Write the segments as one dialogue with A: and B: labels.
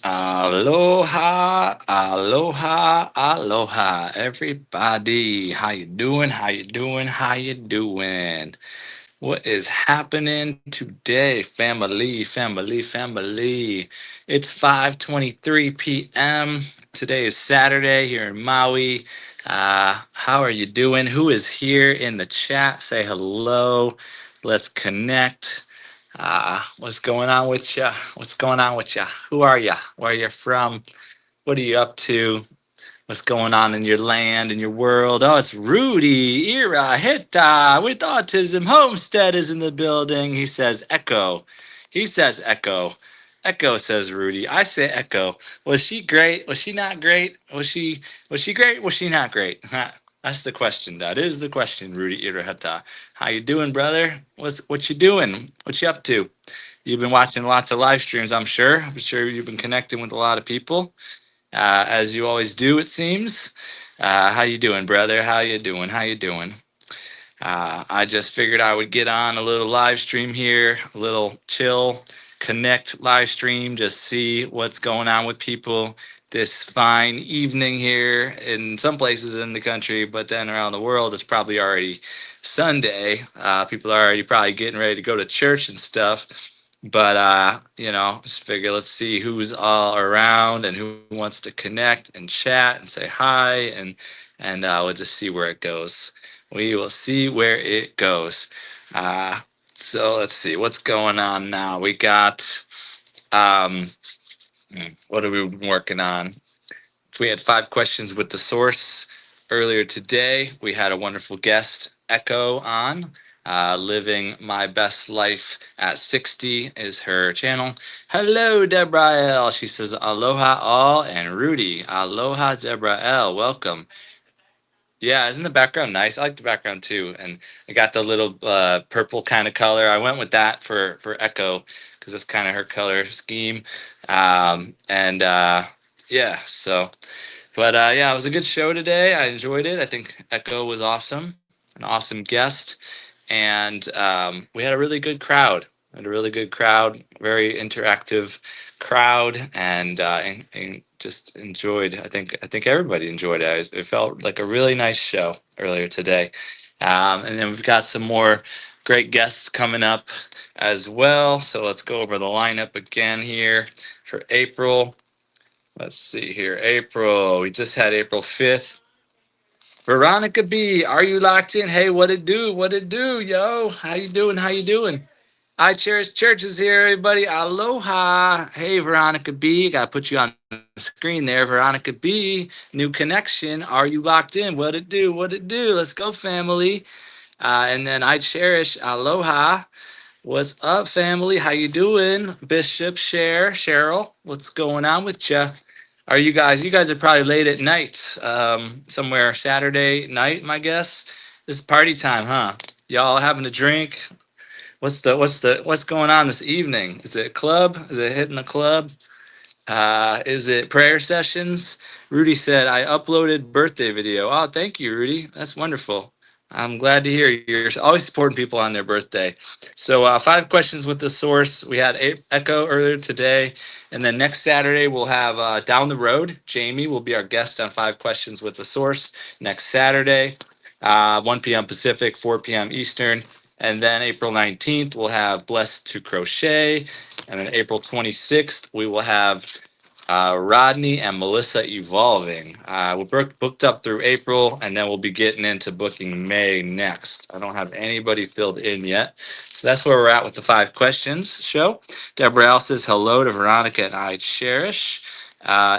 A: Aloha, aloha, aloha, everybody. How you doing? How you doing? How you doing? What is happening today, family, family, family? It's 5:23 p.m. Today is Saturday here in Maui. How are you doing? Who is here in the chat? Say hello. Let's connect. What's going on with you? What's going on with you? Who are you? Where are you from? What are you up to? What's going on in your land, in your world? Oh, it's Rudy, Ira, Hitta with autism. Homestead is in the building. He says echo. He says echo. Echo says Rudy. I say echo. Was she great? Was she not great? Was she great? Was she not great? That's the question. That is the question, Rudy Ira Hitta. How you doing, brother? What you doing? What you up to? You've been watching lots of live streams, I'm sure. I'm sure you've been connecting with a lot of people as you always do, it seems. How you doing, brother? How you doing? How you doing? I just figured I would get on a little live stream here, a little chill, connect live stream, just see what's going on with people this fine evening here in some places in the country, but then around the world, it's probably already Sunday. People are already probably getting ready to go to church and stuff. But just figure let's see who's all around and who wants to connect and chat and say hi and we'll just see where it goes. We will see where it goes. Uh, so let's see what's going on now. We got um, what have we been working on? We had 5 questions with the source earlier today. We had a wonderful guest, Echo, on. Living My Best Life at 60 is her channel. Hello, Deborah L. She says, aloha all and Rudy. Aloha, Deborah L. Welcome. Yeah, isn't the background nice? I like the background too. And I got the little purple kind of color. I went with that for Echo because that's kind of her color scheme. And yeah, so. But yeah, it was a good show today. I enjoyed it. I think Echo was awesome, an awesome guest, and we had a really good crowd. Had a really good crowd, very interactive crowd, and just enjoyed. I think everybody enjoyed it. It felt like a really nice show earlier today, and then we've got some more great guests coming up as well. So let's go over the lineup again here for April. Let's see here. April. We just had April 5th. Veronica B, are you locked in? Hey, what it do? What it do, yo? How you doing? How you doing? I Cherish Churches here, everybody. Aloha. Hey, Veronica B. Gotta put you on the screen there. Veronica B, new connection. Are you locked in? What it do? What it do? Let's go, family. And then I Cherish. Aloha. What's up, family? How you doing? Bishop, Cheryl, what's going on with you? Are you guys? You guys are probably late at night, somewhere Saturday night, my guess. This is party time, huh? Y'all having a drink? What's going on this evening? Is it a club? Is it hitting a club? Is it prayer sessions? Rudy said I uploaded birthday video. Oh, thank you, Rudy. That's wonderful. I'm glad to hear you're always supporting people on their birthday. So 5 questions with the source. We had Echo earlier today, and then next Saturday we'll have down the road. Jamie will be our guest on 5 questions with the source next Saturday, 1 p.m. Pacific, 4 p.m. Eastern. And then April 19th, we'll have Blessed to Crochet. And then April 26th, we will have Rodney and Melissa Evolving. We're booked up through April, and then we'll be getting into booking May next. I don't have anybody filled in yet. So that's where we're at with the 5 questions show. Deborah L says hello to Veronica and I Cherish.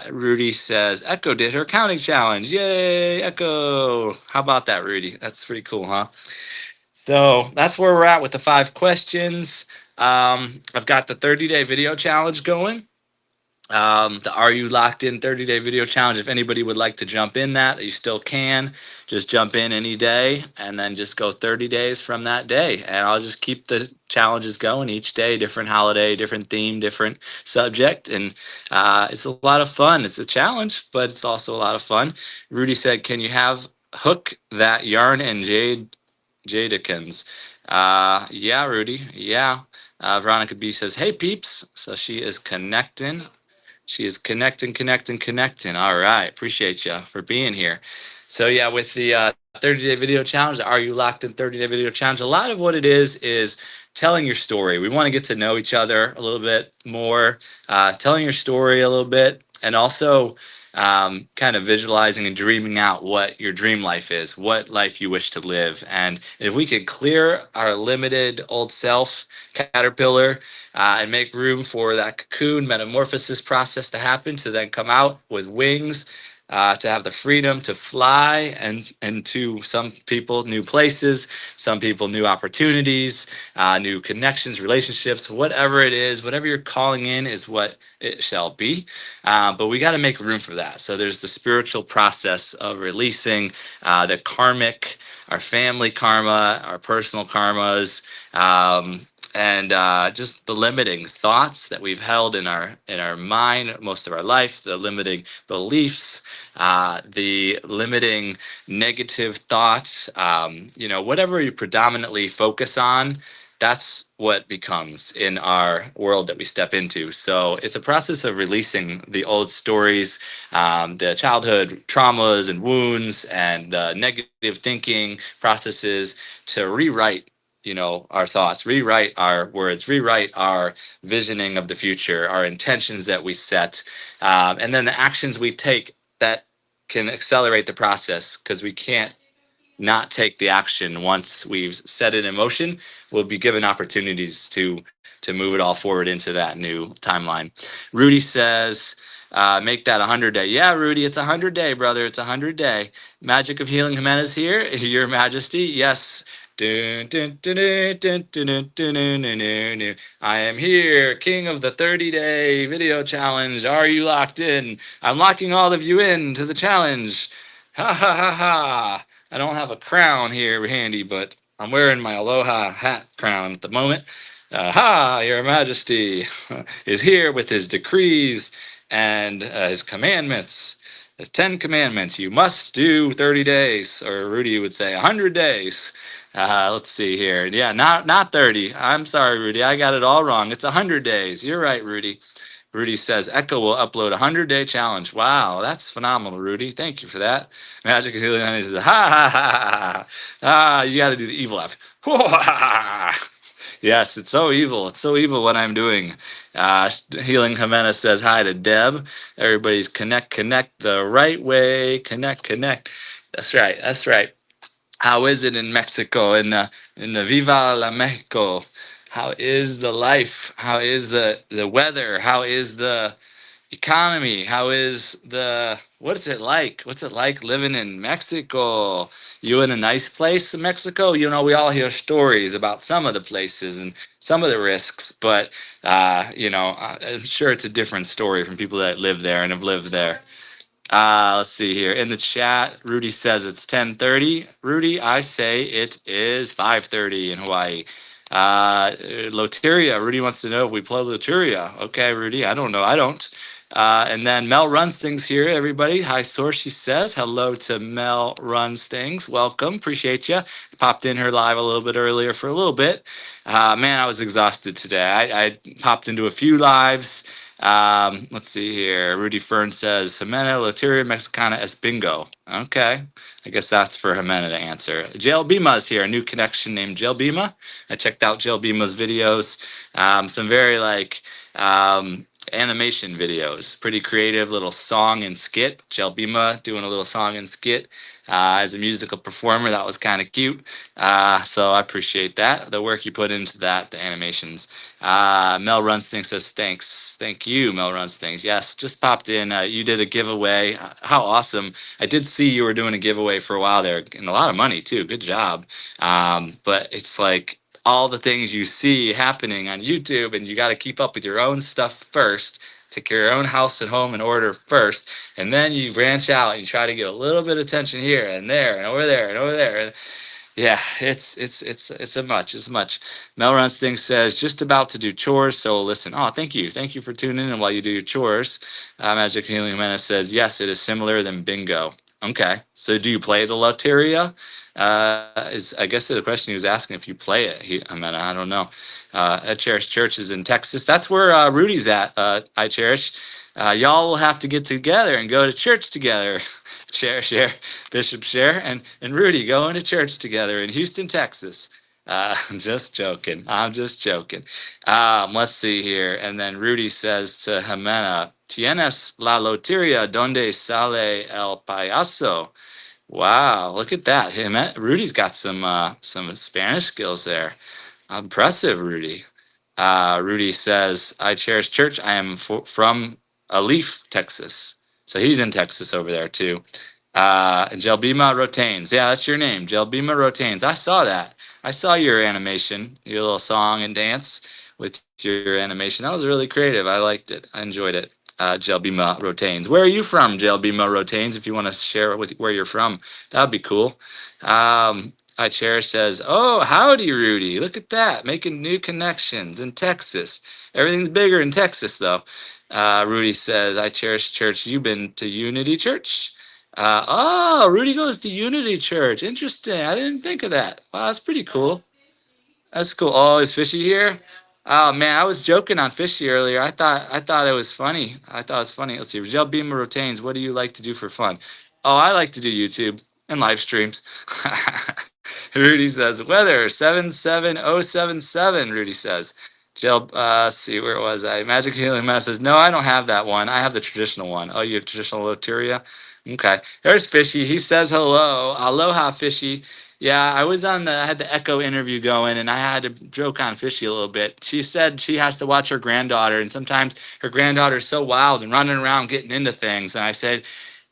A: Rudy says Echo did her counting challenge. Yay, Echo. How about that, Rudy? That's pretty cool, huh? So that's where we're at with the 5 questions. I've got the 30-day video challenge going. The Are You Locked In 30-day video challenge. If anybody would like to jump in that, you still can. Just jump in any day and then just go 30 days from that day. And I'll just keep the challenges going each day, different holiday, different theme, different subject. And it's a lot of fun. It's a challenge, but it's also a lot of fun. Rudy said, can you have hook that yarn and Jadekins? Yeah, Rudy. Yeah. Veronica B says, hey, peeps. So she is connecting. She is connecting, connecting, connecting. All right. Appreciate you for being here. So, yeah, with the 30-day video challenge, the Are You Locked in 30-day video challenge, a lot of what it is telling your story. We want to get to know each other a little bit more, telling your story a little bit, and also kind of visualizing and dreaming out what your dream life is, what life you wish to live. And if we could clear our limited old self, caterpillar, and make room for that cocoon metamorphosis process to happen, to then come out with wings, to have the freedom to fly and to some people new places, some people new opportunities, new connections, relationships, whatever it is, whatever you're calling in is what it shall be. But we got to make room for that. So there's the spiritual process of releasing the karmic, our family karma, our personal karmas. And just the limiting thoughts that we've held in our mind most of our life, the limiting beliefs, the limiting negative thoughts, whatever you predominantly focus on, that's what becomes in our world that we step into. So it's a process of releasing the old stories, the childhood traumas and wounds, and the negative thinking processes to rewrite our thoughts, rewrite our words, rewrite our visioning of the future, our intentions that we set, and then the actions we take that can accelerate the process, because we can't not take the action once we've set it in motion. We'll be given opportunities to move it all forward into that new timeline. Rudy says, make that 100-day. Yeah, Rudy, it's 100-day, brother. It's 100-day. Magic of Healing Jimenez here, Your Majesty. Yes. Dun, dun, dun, dun, dun, dun, dun, dun, dun, dun, dun, dun. I am here, king of the 30-day video challenge. Are you locked in? I'm locking all of you in to the challenge. Ha ha ha ha. I don't have a crown here handy, but I'm wearing my aloha hat crown at the moment. Ha, Your Majesty is here with his decrees and his commandments. His 10 commandments. You must do 30 days, or Rudy would say 100 days. Let's see here. Yeah, not 30. I'm sorry, Rudy. I got it all wrong. It's 100 days. You're right, Rudy. Rudy says Echo will upload a 100-day challenge. Wow, that's phenomenal, Rudy. Thank you for that. Magic and Healing Honey says, ha ha ha ha. You got to do the evil laugh. Yes, it's so evil. It's so evil what I'm doing. Healing Jimenez says hi to Deb. Everybody's connect the right way. Connect. That's right. That's right. How is it in Mexico? In the Viva la Mexico? How is the life? How is the weather? How is the economy? How is what's it like? What's it like living in Mexico? You in a nice place in Mexico? We all hear stories about some of the places and some of the risks, but I'm sure it's a different story from people that live there and have lived there. Let's see here. In the chat, Rudy says it's 10:30. Rudy, I say it is 5:30 in Hawaii. Loteria. Rudy wants to know if we play Loteria. Okay, Rudy. I don't know. I don't. And then Mel Runs Things here, everybody. Hi, Source, she says. Hello to Mel Runs Things. Welcome. Appreciate you. Popped in her live a little bit earlier for a little bit. Man, I was exhausted today. I popped into a few lives. Let's see here. Rudy Fern says, Jimena Loteria Mexicana es bingo. Okay. I guess that's for Jimena to answer. Jail Bima is here, a new connection named Jail Bima. I checked out Jail Bima's videos. Some very animation videos, pretty creative little song and skit. Jail Bima doing a little song and skit as a musical performer. That was kind of cute. So I appreciate that. The work you put into that, the animations. Mel Runs Things says, thanks. Thank you, Mel Runs Things. Yes, just popped in. You did a giveaway. How awesome. I did see you were doing a giveaway for a while there, and a lot of money too. Good job. But it's like all the things you see happening on YouTube, and you got to keep up with your own stuff first. Take your own house and home in order first, and then you branch out and you try to get a little bit of attention here and there and over there and over there. Yeah, it's a much. It's much. Mel Runs Things says just about to do chores, so listen. Oh, thank you for tuning in while you do your chores. Magic Healing Jimenez says yes, it is similar than bingo. Okay, so do you play the Loteria? Is I guess the question he was asking if you play it. I don't know. I Cherish Church is in Texas. That's where Rudy's at. I Cherish. Y'all will have to get together and go to church together. Share, Bishop Share, and Rudy going to church together in Houston, Texas. I'm just joking. I'm just joking. Let's see here. And then Rudy says to Jimena, ¿Tienes la loteria donde sale el payaso? Wow, look at that. Rudy's got some Spanish skills there. Impressive, Rudy. Rudy says, I cherish church. I am from Alif, Texas. So he's in Texas over there too. Jelbima Rotains. Yeah, that's your name. Jelbima Rotains. I saw that. I saw your animation, your little song and dance with your animation. That was really creative. I liked it. I enjoyed it. Jelbima Rotains. Where are you from, Jelbima Rotains? If you want to share with where you're from, that would be cool. I Cherish says, "Oh, howdy, Rudy. Look at that, making new connections in Texas. Everything's bigger in Texas, though." Rudy says, "I Cherish Church. You've been to Unity Church?" Oh, Rudy goes to Unity Church. Interesting. I didn't think of that. Wow, that's pretty cool. That's cool. Oh, is Fishy here? Oh man, I was joking on Fishy earlier. I thought it was funny. I thought it was funny. Let's see. Rajel Beamer Rotains, what do you like to do for fun? Oh, I like to do YouTube and live streams. Rudy says, weather 77077, Rudy says. Jill, let's see, where was I? Magic Healing Man says, no, I don't have that one. I have the traditional one. Oh, you have traditional Loteria? Okay. There's Fishy. He says hello. Aloha, Fishy. Yeah, I had the Echo interview going and I had to joke on Fishy a little bit. She said she has to watch her granddaughter and sometimes her granddaughter's so wild and running around getting into things. And I said,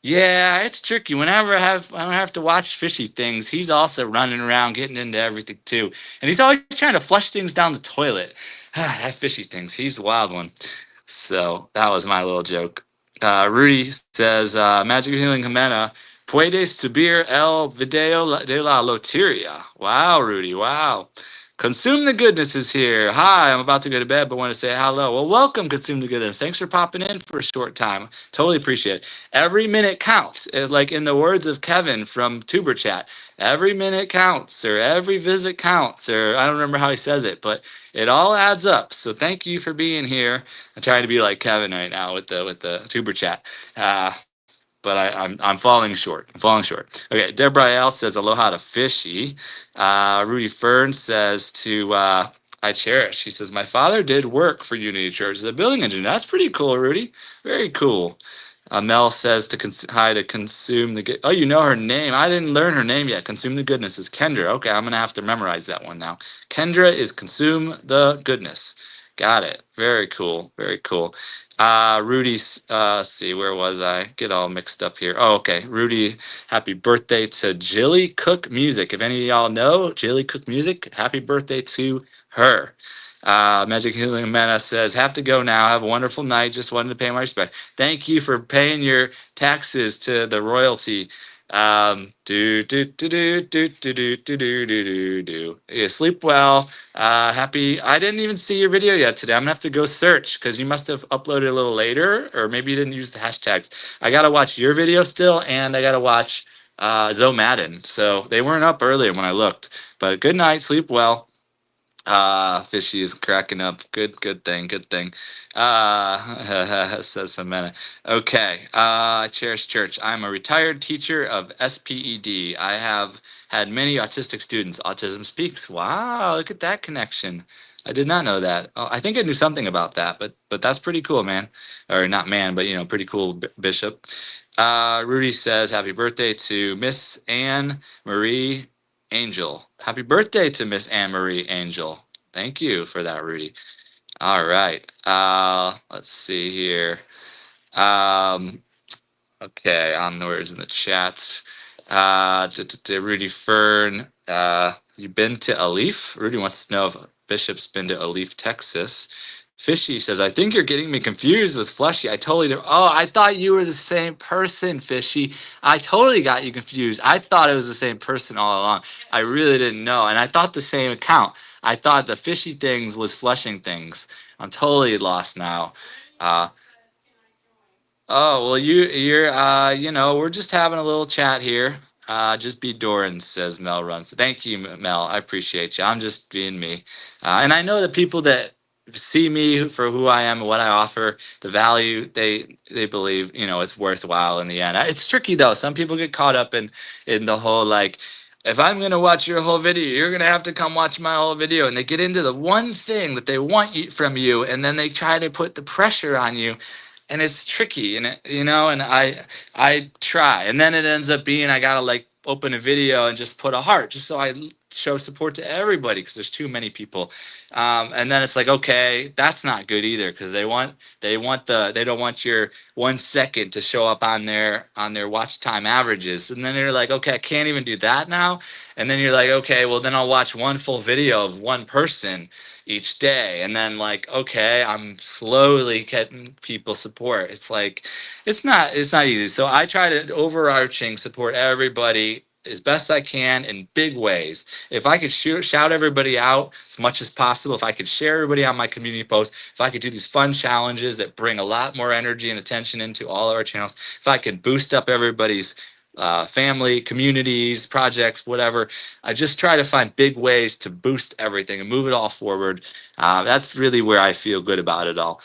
A: yeah, it's tricky. Whenever I don't have to watch Fishy things, he's also running around getting into everything too. And he's always trying to flush things down the toilet. That Fishy things, he's the wild one. So that was my little joke. Rudy says, Magic Healing Jimena, puedes subir el video de la loteria. Wow, Rudy, wow. Consume the Goodness is here. Hi, I'm about to go to bed, but want to say hello. Well, welcome, Consume the Goodness. Thanks for popping in for a short time. Totally appreciate it. Every minute counts. Like in the words of Kevin from Tuber Chat, every minute counts, or every visit counts, or I don't remember how he says it, but it all adds up. So thank you for being here. I'm trying to be like Kevin right now with the Tuber Chat. But I'm falling short. I'm falling short. Okay, Deborah L says aloha to Fishy. Rudy Fern says to I Cherish. She says my father did work for Unity Church as a building engineer. That's pretty cool, Rudy. Very cool. Mel says to hi to consume the good. Oh, you know her name. I didn't learn her name yet. Consume the goodness is Kendra. Okay, I'm gonna have to memorize that one now. Kendra is consume the goodness. Got it. Very cool. Very cool. Rudy's, let's see, where was I? Get all mixed up here. Oh, okay. Rudy, happy birthday to Jilly Cook Music. If any of y'all know Jilly Cook Music, happy birthday to her. Magic Healing Mana says, have to go now. Have a wonderful night. Just wanted to pay my respect. Thank you for paying your taxes to the royalty. Do. Yeah, sleep well. Happy. I didn't even see your video yet today. I'm gonna have to go search because you must have uploaded a little later, or maybe you didn't use the hashtags. I gotta watch your video still, and I gotta watch Zoe Madden. So they weren't up earlier when I looked. But good night. Sleep well. Fishy is cracking up. Good thing. Good thing. Says Samantha. Okay. Cherish Church. I'm a retired teacher of SPED. I have had many autistic students. Autism Speaks. Wow, look at that connection. I did not know that. Oh, I think I knew something about that, but that's pretty cool, man. Or not man, but pretty cool, Bishop. Rudy says, "Happy birthday to Miss Anne Marie Angel." Happy birthday to Miss Anne Marie Angel. Thank you for that, Rudy. All right. Let's see here. Um, okay, on the words in the chats. Rudy Fern. You been to Alif? Rudy wants to know if Bishop's been to Alif, Texas. Fishy says, I think you're getting me confused with Fleshy. I totally do. Oh, I thought you were the same person, Fishy. I totally got you confused. I thought it was the same person all along. I really didn't know. And I thought the same account. I thought the Fishy things was Flushing things. I'm totally lost now. Uh, oh, well, we're just having a little chat here. Just be Doran, says Mel Runs. Thank you, Mel. I appreciate you. I'm just being me. And I know the people that see me for who I am and what I offer, the value they believe, it's worthwhile in the end. It's tricky though. Some people get caught up in the whole like, if I'm gonna watch your whole video, you're gonna have to come watch my whole video, and they get into the one thing that they want from you, and then they try to put the pressure on you, and it's tricky, and and I try, and then it ends up being I gotta like open a video and just put a heart, just so I show support to everybody because there's too many people, and then it's like, okay, that's not good either because they don't want your 1 second to show up on their watch time averages, and then you're like, okay, I can't even do that now, and then you're like, okay, well then I'll watch one full video of one person each day, and then like, okay, I'm slowly getting people support. It's like it's not easy, so I try to overarching support everybody as best I can in big ways. If I could shout everybody out as much as possible, if I could share everybody on my community posts, if I could do these fun challenges that bring a lot more energy and attention into all of our channels, if I could boost up everybody's family, communities, projects, whatever. I just try to find big ways to boost everything and move it all forward. That's really where I feel good about it all.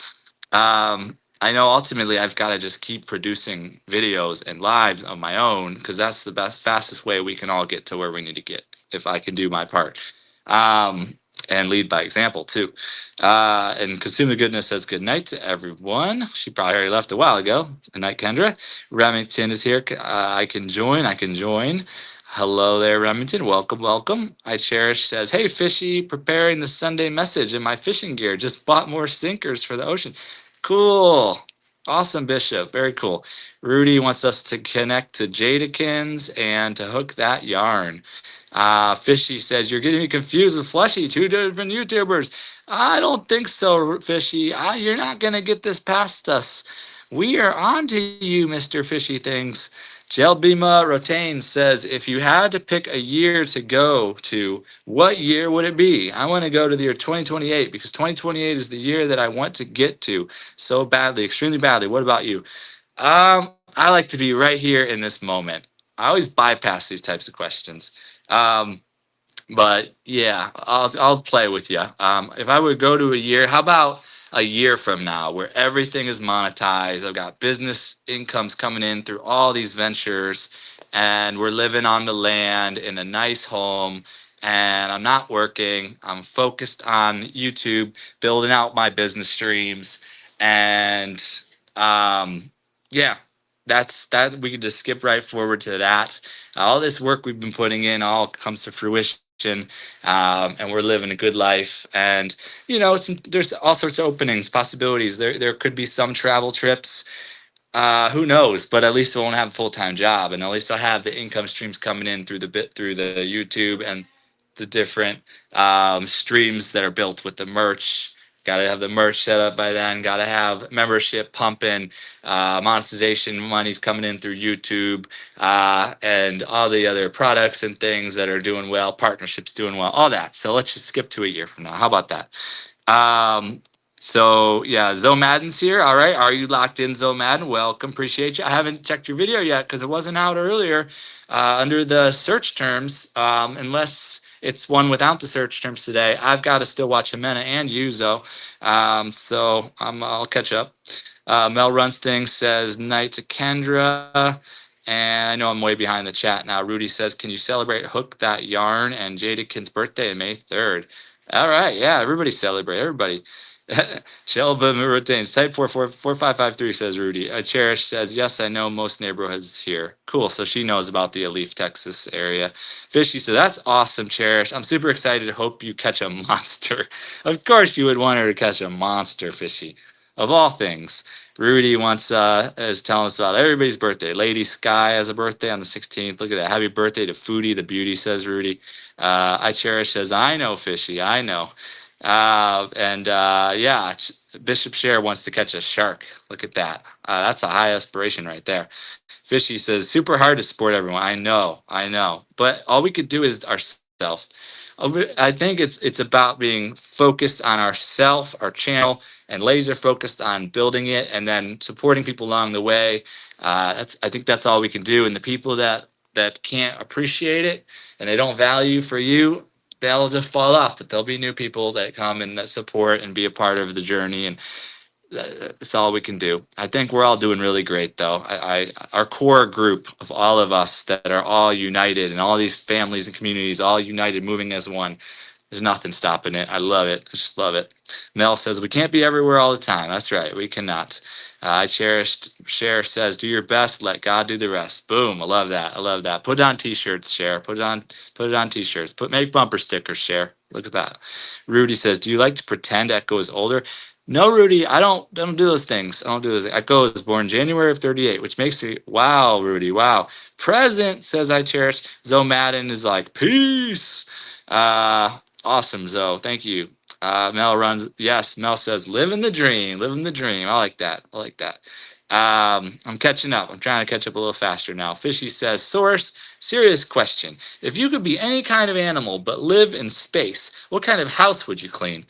A: I know ultimately I've got to just keep producing videos and lives of my own because that's the fastest way we can all get to where we need to get if I can do my part. And lead by example too. And Consume the Goodness says good night to everyone. She probably already left a while ago. Good night, Kendra. Remington is here. I can join. I can join. Hello there, Remington. Welcome, welcome. I Cherish says, hey, Fishy, preparing the Sunday message in my fishing gear. Just bought more sinkers for the ocean. Cool. Awesome, Bishop. Very cool. Rudy wants us to connect to Jadakins and to hook that yarn. Fishy says, you're getting me confused with Fleshy, two different YouTubers. I don't think so, Fishy. You're not going to get this past us. We are on to you, Mr. Fishy Things. Jelbima Rotain says, if you had to pick a year to go to, what year would it be? I want to go to the year 2028 because 2028 is the year that I want to get to so badly, extremely badly. What about you? I like to be right here in this moment. I always bypass these types of questions. Um, but yeah, I'll play with you. If I would go to a year, how about a year from now where everything is monetized? I've got business incomes coming in through all these ventures, and we're living on the land in a nice home. And I'm not working. I'm focused on YouTube, building out my business streams, and um, yeah, that's that. We could just skip right forward to that. All this work we've been putting in all comes to fruition, and we're living a good life. And there's all sorts of openings, possibilities. There could be some travel trips. Who knows? But at least I won't have a full time job, and at least I'll have the income streams coming in through the YouTube and the different streams that are built with the merch. Got to have the merch set up by then. Got to have membership pumping, monetization money's coming in through YouTube, and all the other products and things that are doing well, partnerships doing well, all that. So let's just skip to a year from now. How about that? Um, so yeah, Zoe Madden's here. All right, are you locked in, Zoe Madden? Welcome, appreciate you. I haven't checked your video yet because it wasn't out earlier under the search terms. Unless it's one without the search terms today, I've got to still watch Jimena and you, Zoe. I'll catch up. Mel Runs Things says night to Kendra. And I know I'm way behind the chat now. Rudy says, can you celebrate Hook That Yarn and Jadakin's birthday on May 3rd? All right, yeah, everybody celebrate, everybody. Shelba retains type 4553 says Rudy. Cherish says, yes, I know most neighborhoods here. Cool. So she knows about the Alif, Texas area. Fishy says, that's awesome, Cherish. I'm super excited. Hope you catch a monster. Of course you would want her to catch a monster, Fishy. Of all things. Rudy wants is telling us about everybody's birthday. Lady Sky has a birthday on the 16th. Look at that. Happy birthday to Foodie the Beauty, says Rudy. I Cherish says, I know, Fishy. I know. Yeah, Bishop Share wants to catch a shark. Look at that. That's a high aspiration right there. Fishy says, super hard to support everyone. I know. But all we could do is ourselves. I think it's about being focused on ourself, our channel, and laser focused on building it and then supporting people along the way. I think that's all we can do. And the people that can't appreciate it and they don't value for you, they'll just fall off, but there'll be new people that come and that support and be a part of the journey. And that's all we can do. I think we're all doing really great, though. Our core group of all of us that are all united, and all these families and communities all united, moving as one. There's nothing stopping it. I love it. I just love it. Mel says we can't be everywhere all the time. That's right. We cannot. I cherished. Cher says, "Do your best. Let God do the rest." Boom. I love that. I love that. Put it on T-shirts, Cher. Put it on. Put it on T-shirts. Make bumper stickers, Cher. Look at that. Rudy says, "Do you like to pretend Echo is older?" No, Rudy. I don't do those things. I don't do those. Echo was born January of '38, which makes me wow, Rudy. Wow. Present says I cherish. Zoe Madden is like peace. Awesome, Zoe. Thank you. Mel runs. Yes, Mel says, "Living the dream, living the dream." I like that. I like that. I'm catching up. I'm trying to catch up a little faster now. Fishy says, "Source, serious question. If you could be any kind of animal but live in space, what kind of house would you clean?"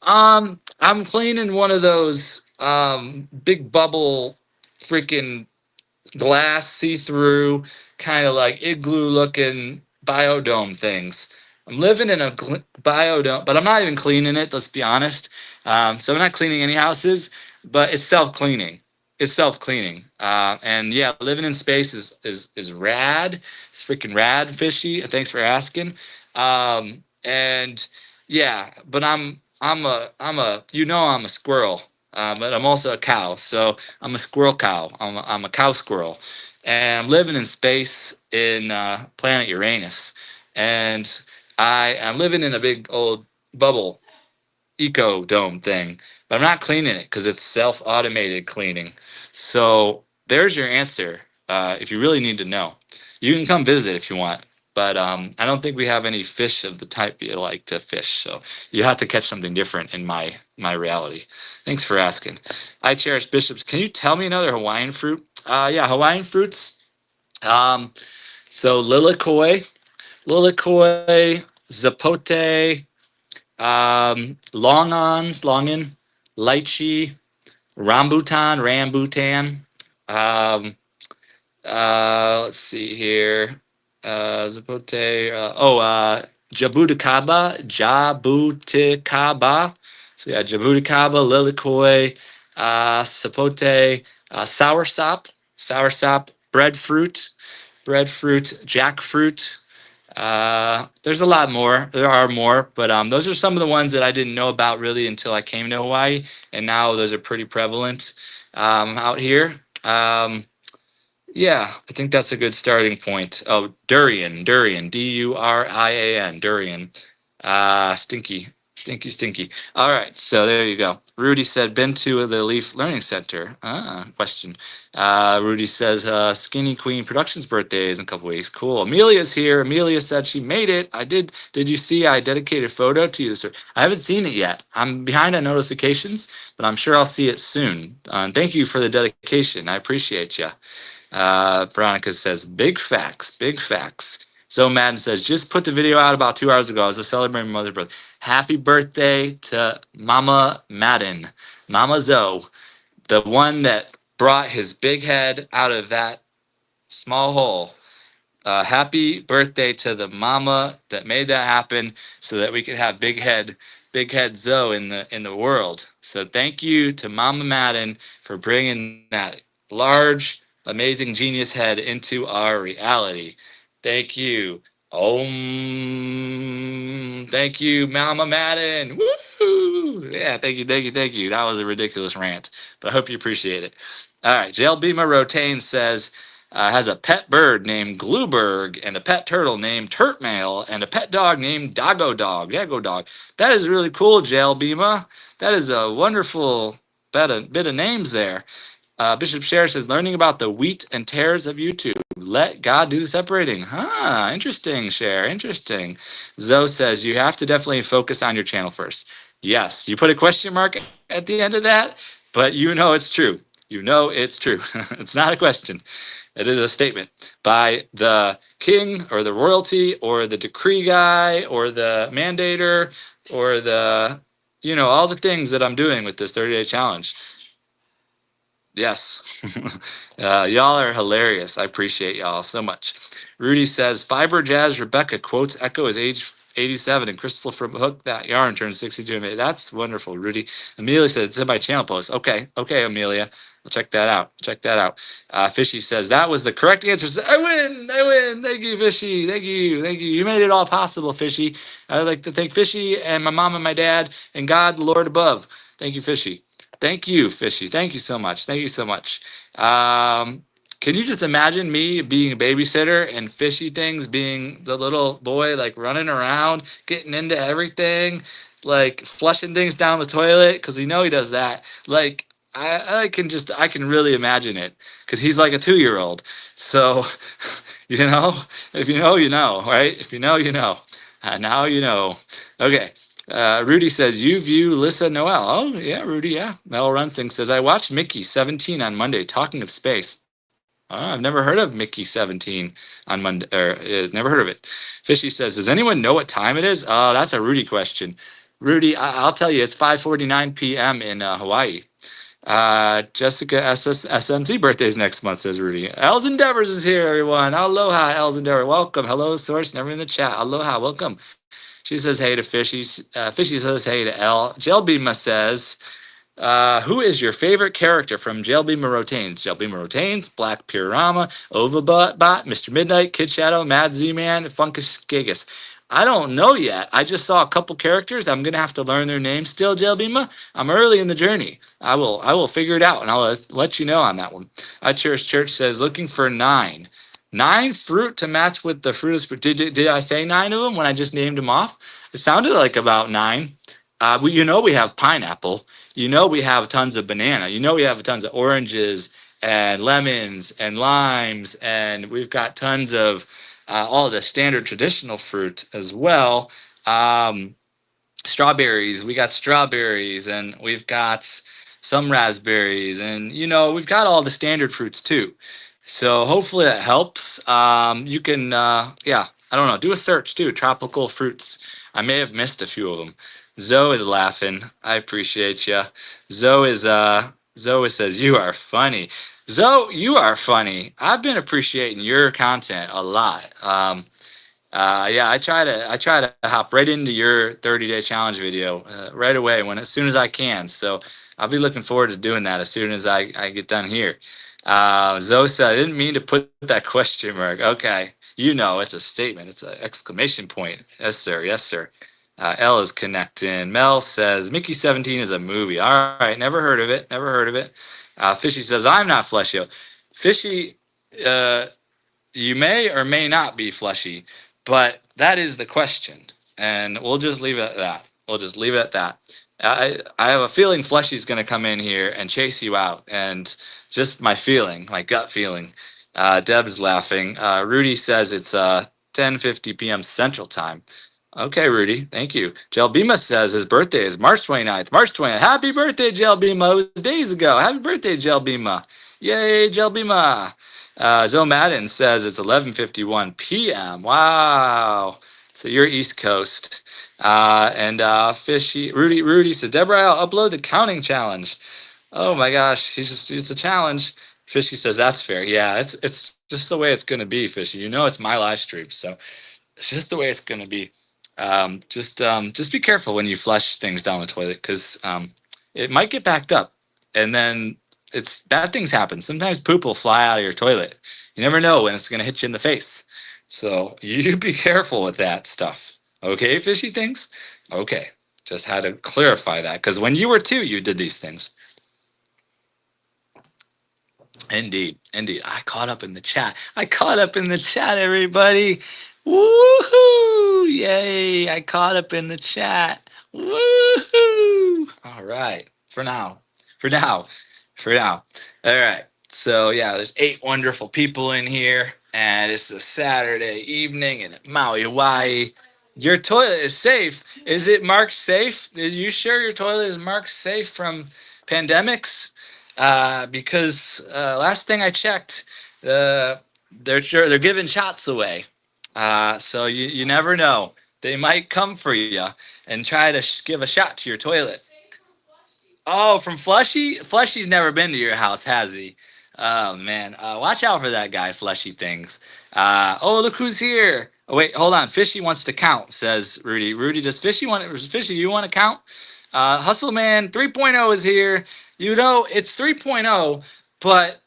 A: I'm cleaning one of those big bubble freaking glass see-through kind of like igloo looking biodome things. I'm living in a biodome, but I'm not even cleaning it. Let's be honest. So I'm not cleaning any houses, but it's self-cleaning. It's self-cleaning. And yeah, living in space is rad. It's freaking rad, fishy. Thanks for asking. And yeah, but I'm a I'm a squirrel, but I'm also a cow. So I'm a squirrel cow. I'm a cow squirrel, and I'm living in space in planet Uranus, and I am living in a big old bubble eco dome thing, but I'm not cleaning it because it's self automated cleaning. So there's your answer. If you really need to know, you can come visit if you want. But I don't think we have any fish of the type you like to fish. So you have to catch something different in my reality. Thanks for asking. I cherish bishops. Can you tell me another Hawaiian fruit? Yeah, Hawaiian fruits. Um, so lilikoi, zapote, longan, lychee, rambutan. Um, let's see here. Zapote. Jabuticaba. So yeah, jabuticaba, lilikoi, sapote, soursop, breadfruit, jackfruit. There's a lot more. There are more, but those are some of the ones that I didn't know about really until I came to Hawaii, and now those are pretty prevalent out here. Yeah, I think that's a good starting point. Oh, durian, Durian, durian. Stinky, stinky, stinky. All right, so there you go. Rudy said, "Been to the Leaf Learning Center." Question. Rudy says, "Skinny Queen Productions' birthday is in a couple weeks." Cool. Amelia's here. Amelia said she made it. I did. Did you see? I dedicated a photo to you, sir. I haven't seen it yet. I'm behind on notifications, but I'm sure I'll see it soon. And thank you for the dedication. I appreciate you. Veronica says, "Big facts, big facts." So Madden says, "Just put the video out about 2 hours ago. I was celebrating my mother's birthday. Happy birthday to Mama Madden, Mama Zoe, the one that brought his big head out of that small hole. Happy birthday to the mama that made that happen, so that we could have Big Head Zoe in the world. So thank you to Mama Madden for bringing that large, amazing genius head into our reality. Thank you. Thank you, Mama Madden. Woo! Yeah, thank you, thank you, thank you. That was a ridiculous rant, but I hope you appreciate it. All right, JLB Rotain says, has a pet bird named Glueberg, and a pet turtle named Turtmail, and a pet dog named Dago Dog. That is really cool, Jail Bima. That is a wonderful bit of names there. Bishop Cher says, "Learning about the wheat and tares of YouTube. Let God do the separating." Huh, interesting, Cher, interesting. Zoe says, "You have to definitely focus on your channel first." Yes, you put a question mark at the end of that, but you know it's true. You know it's true. It's not a question. It is a statement by the king or the royalty or the decree guy or the mandator or all the things that I'm doing with this 30-day challenge. Yes. Y'all are hilarious. I appreciate y'all so much. Rudy says, "Fiber Jazz Rebecca quotes Echo as age 87, and Crystal from Hook That Yarn turns 62 in May. That's wonderful, Rudy. Amelia says it's in my channel post. Okay, okay, Amelia. I'll check that out. Check that out. Fishy says that was the correct answer. I win. I win. Thank you, Fishy. Thank you. Thank you. You made it all possible, Fishy. I'd like to thank Fishy and my mom and my dad and God, the Lord above. Thank you, Fishy. Thank you, Fishy. Thank you so much. Thank you so much. Can you just imagine me being a babysitter and Fishy things being the little boy, like running around, getting into everything, like flushing things down the toilet? Because we know he does that. Like, I can really imagine it because he's like a 2 year old. So, you know, if you know, you know, right? If you know, you know. Now you know. Okay. Rudy says, you view Lissa Noel. Oh, yeah, Rudy, yeah. Mel Runsing says, I watched Mickey 17 on Monday, talking of space. I've never heard of Mickey 17 on Monday, or never heard of it. Fishy says, does anyone know what time it is? Oh, that's a Rudy question. Rudy, I'll tell you, it's 5:49 p.m. in Hawaii. Jessica SMC birthday's next month, says Rudy. Els Endeavors is here, everyone. Aloha, Els Endeavor. Welcome. Hello, Source, and everyone in the chat. Aloha, welcome. She says hey to Fishy. Fishy says hey to El. Jelbima says, who is your favorite character from Jelbima Rotaines? Jelbima Rotaines, Black Pirama, Ovabot, Mr. Midnight, Kid Shadow, Mad Z-Man, Funkus Gigas. I don't know yet. I just saw a couple characters. I'm gonna have to learn their names still, Jelbima. I'm early in the journey. I will figure it out and I'll let you know on that one. Church says looking for 9. 9 fruit to match with the fruit of spirit. Did I say 9 of them when I just named them off? It sounded like about 9. We have pineapple. We have tons of banana. We have tons of oranges and lemons and limes, and we've got tons of all the standard traditional fruit as well. Strawberries. We got strawberries, and we've got some raspberries, and we've got all the standard fruits too. So hopefully that helps. You can, yeah, I don't know, do a search too. Tropical fruits. I may have missed a few of them. Zoe is laughing. I appreciate you. Zoe says you are funny. Zoe, you are funny. I've been appreciating your content a lot. Yeah, I try to hop right into your 30-day challenge video right away as soon as I can. So I'll be looking forward to doing that as soon as I get done here. Zoe said, I didn't mean to put that question mark. Okay, it's a statement. It's an exclamation point. Yes, sir. Yes, sir. L is connecting. Mel says Mickey 17 is a movie. All right, never heard of it. Never heard of it. Fishy says I'm not fleshy. Fishy. You may or may not be fleshy, but that is the question. And we'll just leave it at that. We'll just leave it at that. I have a feeling Fleshy's going to come in here and chase you out. And just my feeling, my gut feeling. Deb's laughing. Rudy says it's 10:50 p.m. Central Time. Okay, Rudy. Thank you. Jelbima says his birthday is March 29th. March 20th. Happy birthday, Jelbima. It was days ago. Happy birthday, Jelbima. Yay, Jelbima. Zoe Madden says it's 11:51 p.m. Wow. So you're East Coast. And Fishy Rudy says, Deborah, I'll upload the counting challenge. Oh my gosh, he's a challenge. Fishy says that's fair. Yeah, it's just the way it's gonna be, Fishy. It's my live stream, so it's just the way it's gonna be. Just be careful when you flush things down the toilet because it might get backed up, and then it's bad things happen. Sometimes poop will fly out of your toilet. You never know when it's gonna hit you in the face. So you be careful with that stuff. Okay, fishy things. Okay, just had to clarify that because when you were 2, you did these things. Indeed, indeed. I caught up in the chat. Everybody. Woohoo! Yay! I caught up in the chat. Woohoo! All right. For now. For now. For now. All right. So yeah, there's 8 wonderful people in here, and it's a Saturday evening in Maui, Hawaii. Your toilet is safe. Is it marked safe? Are you sure your toilet is marked safe from pandemics? Because last thing I checked, they're giving shots away. So you never know. They might come for you and try to give a shot to your toilet. Oh, from Flushy? Flushy's never been to your house, has he? Oh man, watch out for that guy, Flushy things. Oh, look who's here. Oh, wait, hold on. Fishy wants to count, says Rudy. Rudy, Fishy, you want to count? Hustle Man 3.0 is here. You know, it's 3.0, but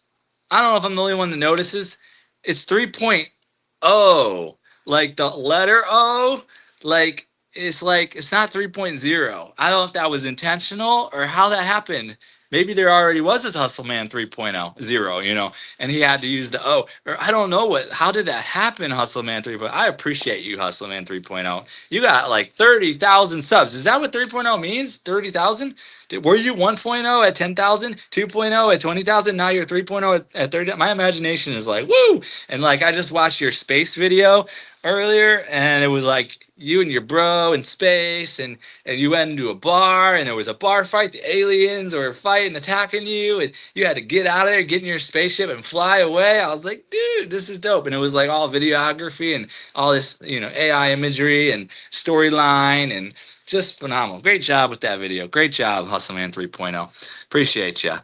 A: I don't know if I'm the only one that notices. It's 3.0, like the letter O, like it's not 3.0. I don't know if that was intentional or how that happened. Maybe there already was a Hustle Man 3.0, zero, and he had to use the O. Or I don't know how did that happen, Hustle Man 3.0. I appreciate you, Hustle Man 3.0. You got like 30,000 subs. Is that what 3.0 means? 30,000? Were you 1.0 at 10,000, 2.0 at 20,000? Now you're 3.0 at 30. My imagination is like, woo. And like, I just watched your space video earlier, and it was like you and your bro in space, and you went into a bar, and there was a bar fight. The aliens were fighting, attacking you, and you had to get out of there, get in your spaceship, and fly away. I was like, dude, this is dope. And it was like all videography and all this, AI imagery and storyline and just phenomenal. Great job with that video. Great job, Hustle Man 3.0. Appreciate you.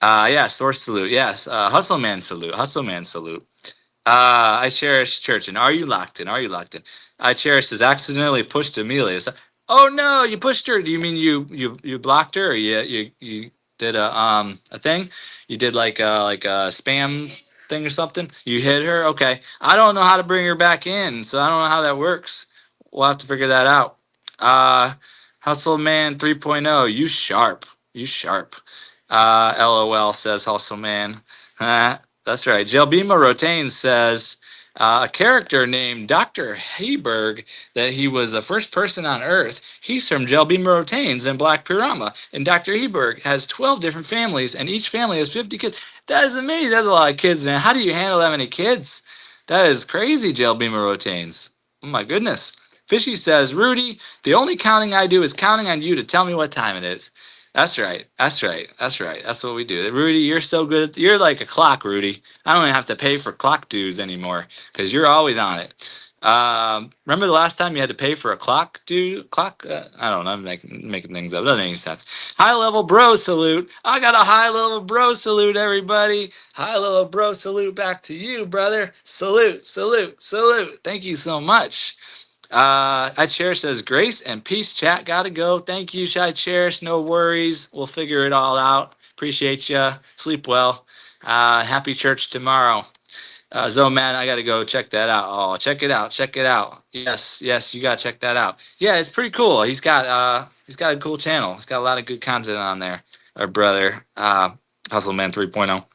A: Yeah, source salute. Yes, Hustle Man salute. Hustle Man salute. I cherish church. And are you locked in? Are you locked in? I cherish has accidentally pushed Amelia. Oh no, you pushed her. Do you mean you blocked her, or you did a thing? You did like a spam thing or something? You hit her? Okay. I don't know how to bring her back in, so I don't know how that works. We'll have to figure that out. Uh Hustle Man 3.0, you sharp. You sharp. LOL says Hustle Man. That's right. Jelbima Rotain says a character named Dr. Heiberg, that he was the first person on Earth. He's from Jelbima Rotains and Black Pirama. And Dr. Heiberg has 12 different families, and each family has 50 kids. That is amazing. That's a lot of kids, man. How do you handle that many kids? That is crazy, Jelbima Rotains. Oh, my goodness. Fishy says, Rudy, the only counting I do is counting on you to tell me what time it is. That's right. That's right. That's right. That's what we do. Rudy, you're so good. You're like a clock, Rudy. I don't even have to pay for clock dues anymore because you're always on it. Remember the last time you had to pay for a clock due? Clock? I don't know. I'm making things up. Doesn't make any sense. High level bro salute. I got a high level bro salute, everybody. High level bro salute back to you, brother. Salute, salute, salute. Thank you so much. I Cherish says grace and peace. Chat gotta go. Thank you, Shy Cherish. No worries. We'll figure it all out. Appreciate you. Sleep well. Happy church tomorrow. Man, I gotta go check that out. Oh, check it out. Check it out. Yes, yes, you gotta check that out. Yeah, it's pretty cool. He's got a cool channel. He's got a lot of good content on there. Our brother, Hustle Man 3.0.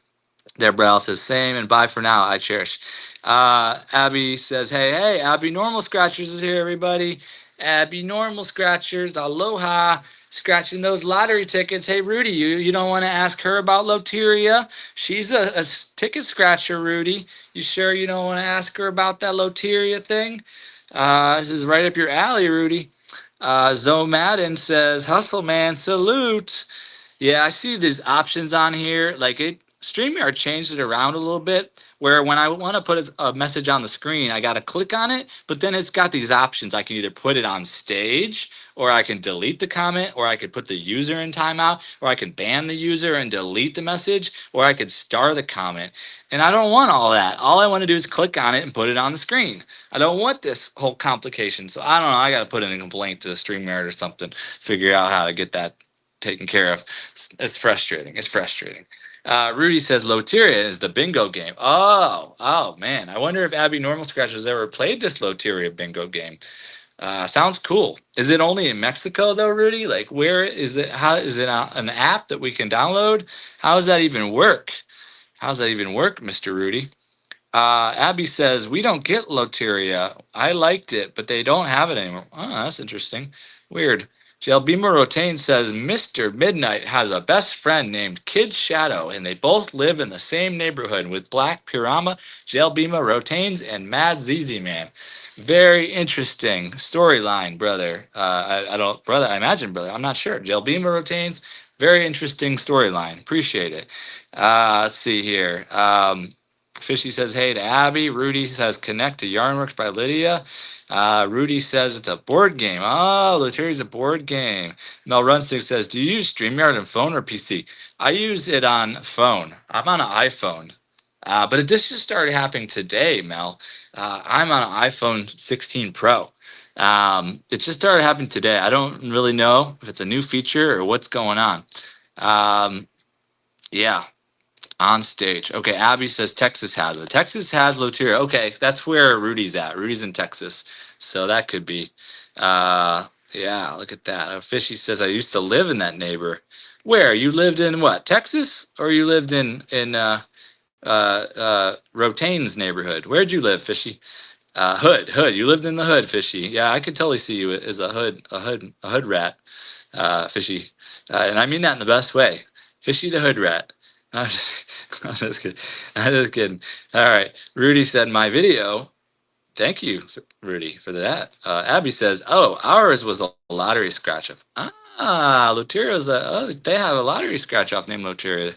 A: Deborah says same and bye for now. I cherish. Abby says, hey, Abby Normal Scratchers is here, everybody. Abby Normal Scratchers, aloha. Scratching those lottery tickets. Hey, Rudy, you don't want to ask her about Loteria? She's a ticket scratcher, Rudy. You sure you don't want to ask her about that Loteria thing? This is right up your alley, Rudy. Zoe Madden says, Hustle Man, salute. Yeah, I see these options on here. Like StreamYard changed it around a little bit where when I want to put a message on the screen, I got to click on it, but then it's got these options. I can either put it on stage, or I can delete the comment, or I could put the user in timeout, or I can ban the user and delete the message, or I could star the comment. And I don't want all that. All I want to do is click on it and put it on the screen. I don't want this whole complication. So I don't know. I got to put in a complaint to StreamYard or something, figure out how to get that taken care of. It's frustrating. It's frustrating. Rudy says Loteria is the bingo game. Oh man. I wonder if Abby Normal Scratch has ever played this Loteria bingo game. Sounds cool. Is it only in Mexico though, Rudy? Like, where is it? How is it an app that we can download? How does that even work? How does that even work, Mr. Rudy? Abby says we don't get Loteria. I liked it, but they don't have it anymore. Oh, that's interesting. Weird. Jelbima Rotain says Mr. Midnight has a best friend named Kid Shadow, and they both live in the same neighborhood with Black Pirama, Jelbima Rotains, and Mad ZZ Man. Very interesting storyline, brother. I don't, brother. I imagine, brother. I'm not sure. Jelbima Rotains. Very interesting storyline. Appreciate it. Let's see here. Fishy says hey to Abby. Rudy says connect to Yarnworks by Lydia. Rudy says it's a board game. Oh, Loteria's a board game. Mel Runstick says, do you use StreamYard on phone or PC? I use it on phone. I'm on an iPhone. But this just started happening today, Mel. I'm on an iPhone 16 Pro. It just started happening today. I don't really know if it's a new feature or what's going on. Um, yeah, on stage. Okay, Abby says Texas has it. Texas has Loteria. Okay, that's where Rudy's at. Rudy's in Texas, so that could be. Yeah, look at that. Fishy says I used to live in that neighbor. Where you lived in what? Texas, or you lived in Rotane's neighborhood? Where'd you live, Fishy? Hood. You lived in the hood, Fishy. Yeah, I could totally see you as a hood rat, Fishy. And I mean that in the best way. Fishy the hood rat. I'm just, I'm just kidding. I'm just kidding. All right. Rudy said my video. Thank you, Rudy, for that. Abby says, "Oh, ours was a lottery scratch off." Loteria's they have a lottery scratch off named Loteria.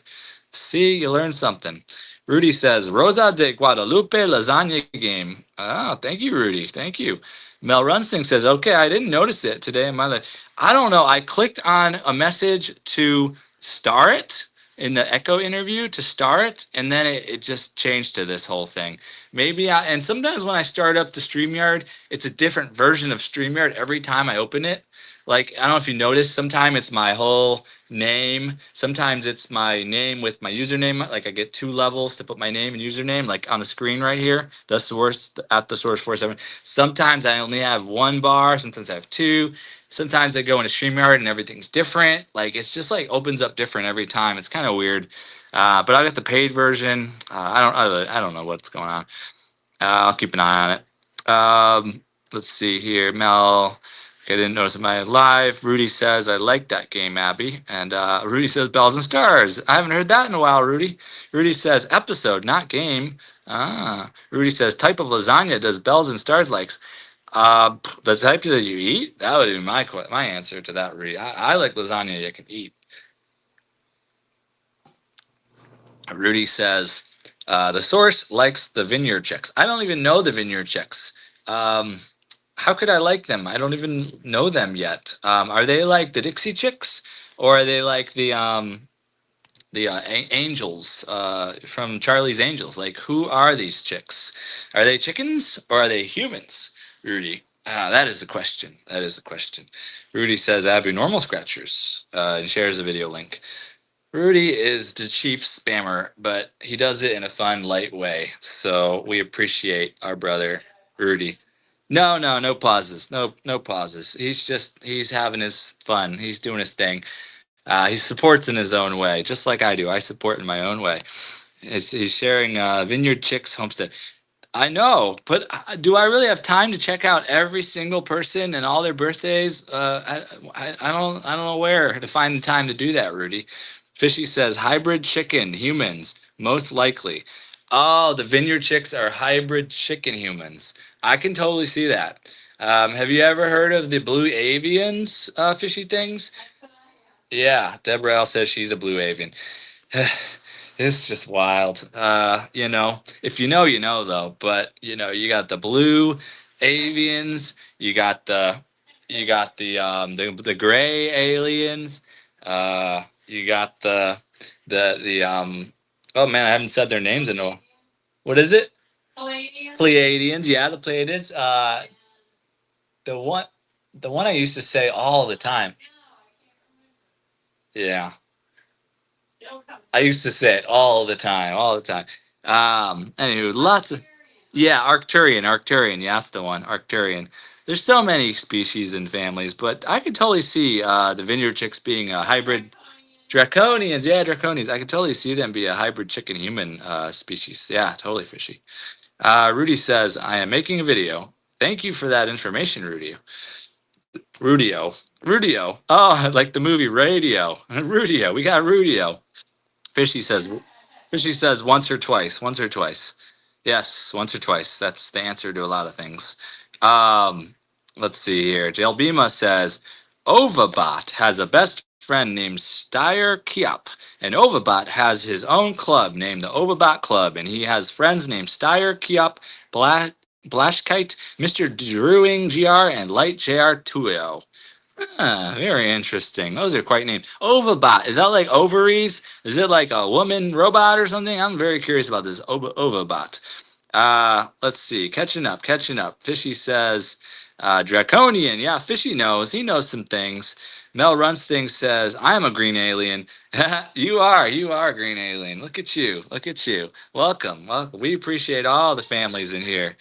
A: See, you learned something. Rudy says, "Rosa de Guadalupe lasagna game." Oh, thank you, Rudy. Thank you. Mel Runsting says, "Okay, I didn't notice it today in my life. I don't know. I clicked on a message to star it in the Echo interview to star it, and then it just changed to this whole thing." And sometimes when I start up the StreamYard, it's a different version of StreamYard every time I open it. Like, I don't know if you noticed, sometimes it's my whole name. Sometimes it's my name with my username. Like, I get two levels to put my name and username, like on the screen right here, the source at the source 47. Sometimes I only have one bar. Sometimes I have two. Sometimes I go into StreamYard and everything's different. Like, it's just like opens up different every time. It's kind of weird. But I got the paid version. I don't know what's going on. I'll keep an eye on it. Let's see here. Mel, okay, I didn't notice my live. Rudy says, I like that game, Abby. And Rudy says, Bells and Stars. I haven't heard that in a while, Rudy. Rudy says, episode, not game. Rudy says, type of lasagna does Bells and Stars likes? The type that you eat? That would be my answer to that, Rudy. I like lasagna you can eat. Rudy says, the source likes the vineyard chicks. I don't even know the vineyard chicks. Um, how could I like them? I don't even know them yet. Are they like the Dixie Chicks, or are they like the Angels from Charlie's Angels? Like, who are these chicks? Are they chickens or are they humans, Rudy? That is the question. That is the question. Rudy says Abby normal scratchers and shares a video link. Rudy is the chief spammer, but he does it in a fun, light way. So we appreciate our brother Rudy. No pauses. No pauses. He's having his fun. He's doing his thing. He supports in his own way, just like I do. I support in my own way. He's sharing Vineyard Chicks Homestead. I know, but do I really have time to check out every single person and all their birthdays? I don't know where to find the time to do that, Rudy. Fishy says hybrid chicken humans, most likely. Oh, the vineyard chicks are hybrid chicken humans. I can totally see that. Have you ever heard of the blue avians, fishy things? Yeah, Deborah L says she's a blue avian. It's just wild. If you know, you know, though. But you got the blue avians, you got the gray aliens, you got the oh man, I haven't said their names in a what is it? Pleiadians, yeah, the Pleiadians. The one the one I used to say all the time. Yeah. I used to say it all the time, all the time. Anywho, lots of yeah, Arcturian, yeah, that's the one, Arcturian. There's so many species and families, but I could totally see the vineyard chicks being a hybrid. Draconians, yeah, draconians. I could totally see them be a hybrid chicken human species. Yeah, totally fishy. Rudy says, I am making a video. Thank you for that information, Rudy. Rudio. Oh, like the movie Radio. Rudio. We got Rudio. Fishy says, Fishy says once or twice, once or twice. Yes, once or twice. That's the answer to a lot of things. Um, let's see here. Jalbima says, Ovabot has a best friend named Steyr Kiop, and Ovabot has his own club named the Ovabot Club, and he has friends named Steyr Kiop, Blashkite, Mr. Drewing GR, and Light JR Tuyo. Ah, very interesting. Those are quite names. Ovabot. Is that like ovaries? Is it like a woman robot or something? I'm very curious about this Ovabot. Let's see. Catching up. Fishy says, Draconian. Yeah, Fishy knows. He knows some things. Mel Runs Things says, I am a green alien. You are a green alien. Look at you. Look at you. Welcome. Welcome. We appreciate all the families in here.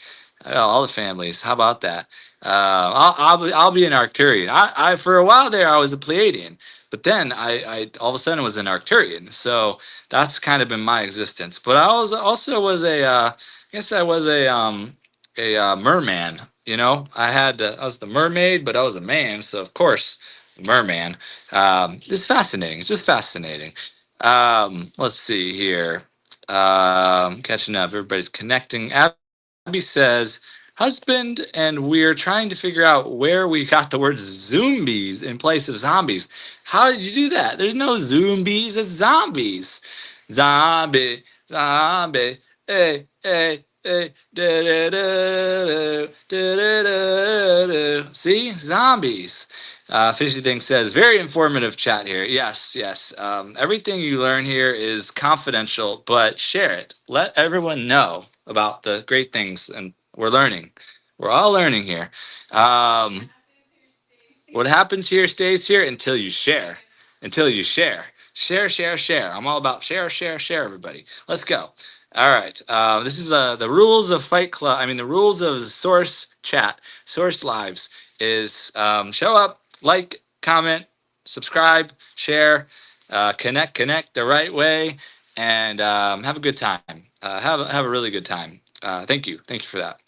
A: All the families. How about that? I'll be an Arcturian. I for a while there I was a Pleiadian, but then I all of a sudden was an Arcturian. So that's kind of been my existence. But I was also was I guess I was a merman. You know, I was the mermaid, but I was a man. So of course, merman. It's fascinating. It's just fascinating. Let's see here. Catching up. Everybody's connecting. Abby says, husband, and we're trying to figure out where we got the word zombies in place of zombies. How did you do that? There's no zombies, it's zombies. Zombie, zombie, hey, hey, hey, da-da-da-da, see? Zombies. Fishy Thing says, very informative chat here. Yes, yes. Everything you learn here is confidential, but share it. Let everyone know about the great things, and we're learning. We're all learning here. Um, what happens here stays here until you share. Until you share. Share, share, share. I'm all about share, share, share, everybody. Let's go. All right. This is the rules of Fight Club. I mean, the rules of Source Chat, Source Lives is show up, like, comment, subscribe, share, connect the right way, and have a good time. Have a really good time. Thank you for that.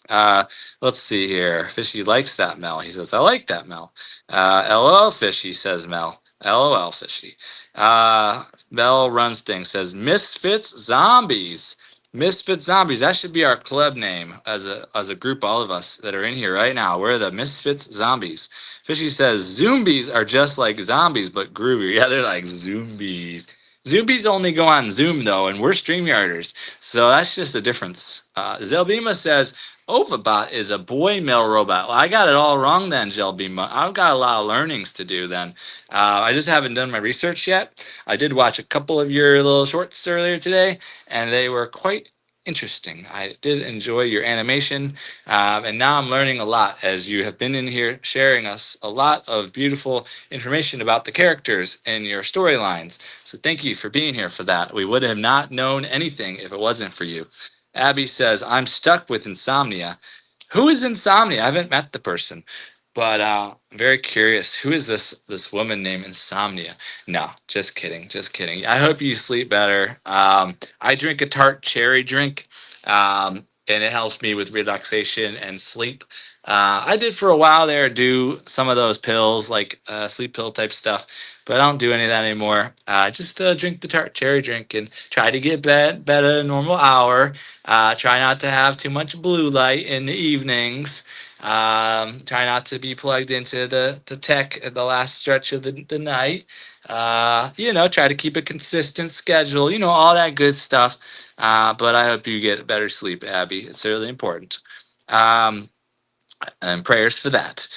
A: Let's see here. Fishy likes that, Mel. He says, I like that, Mel. LOL, Fishy, says Mel. LOL, Fishy. Mel Runs Things says, Misfits Zombies. Misfits Zombies. That should be our club name as a group, all of us that are in here right now. We're the Misfits Zombies. Fishy says, Zombies are just like zombies, but groovier. Yeah, they're like zombies. Zombies only go on Zoom, though, and we're StreamYarders. So that's just the difference. Zelbima says, Ovabot is a boy male robot. Well, I got it all wrong then, Jelbima. I've got a lot of learnings to do then. I just haven't done my research yet. I did watch a couple of your little shorts earlier today, and they were quite interesting. I did enjoy your animation, and now I'm learning a lot as you have been in here sharing us a lot of beautiful information about the characters and your storylines. So thank you for being here for that. We would have not known anything if it wasn't for you. Abby says, I'm stuck with insomnia. Who is insomnia? I haven't met the person, but I'm very curious. Who is this woman named Insomnia? No, just kidding, just kidding. I hope you sleep better. I drink a tart cherry drink, and it helps me with relaxation and sleep. I did for a while there do some of those pills, like sleep pill type stuff, but I don't do any of that anymore. Just drink the tart cherry drink and try to get bed at a normal hour. Try not to have too much blue light in the evenings. Try not to be plugged into the tech at the last stretch of the night. Try to keep a consistent schedule, all that good stuff. But I hope you get better sleep, Abby. It's really important. Um, and prayers for that.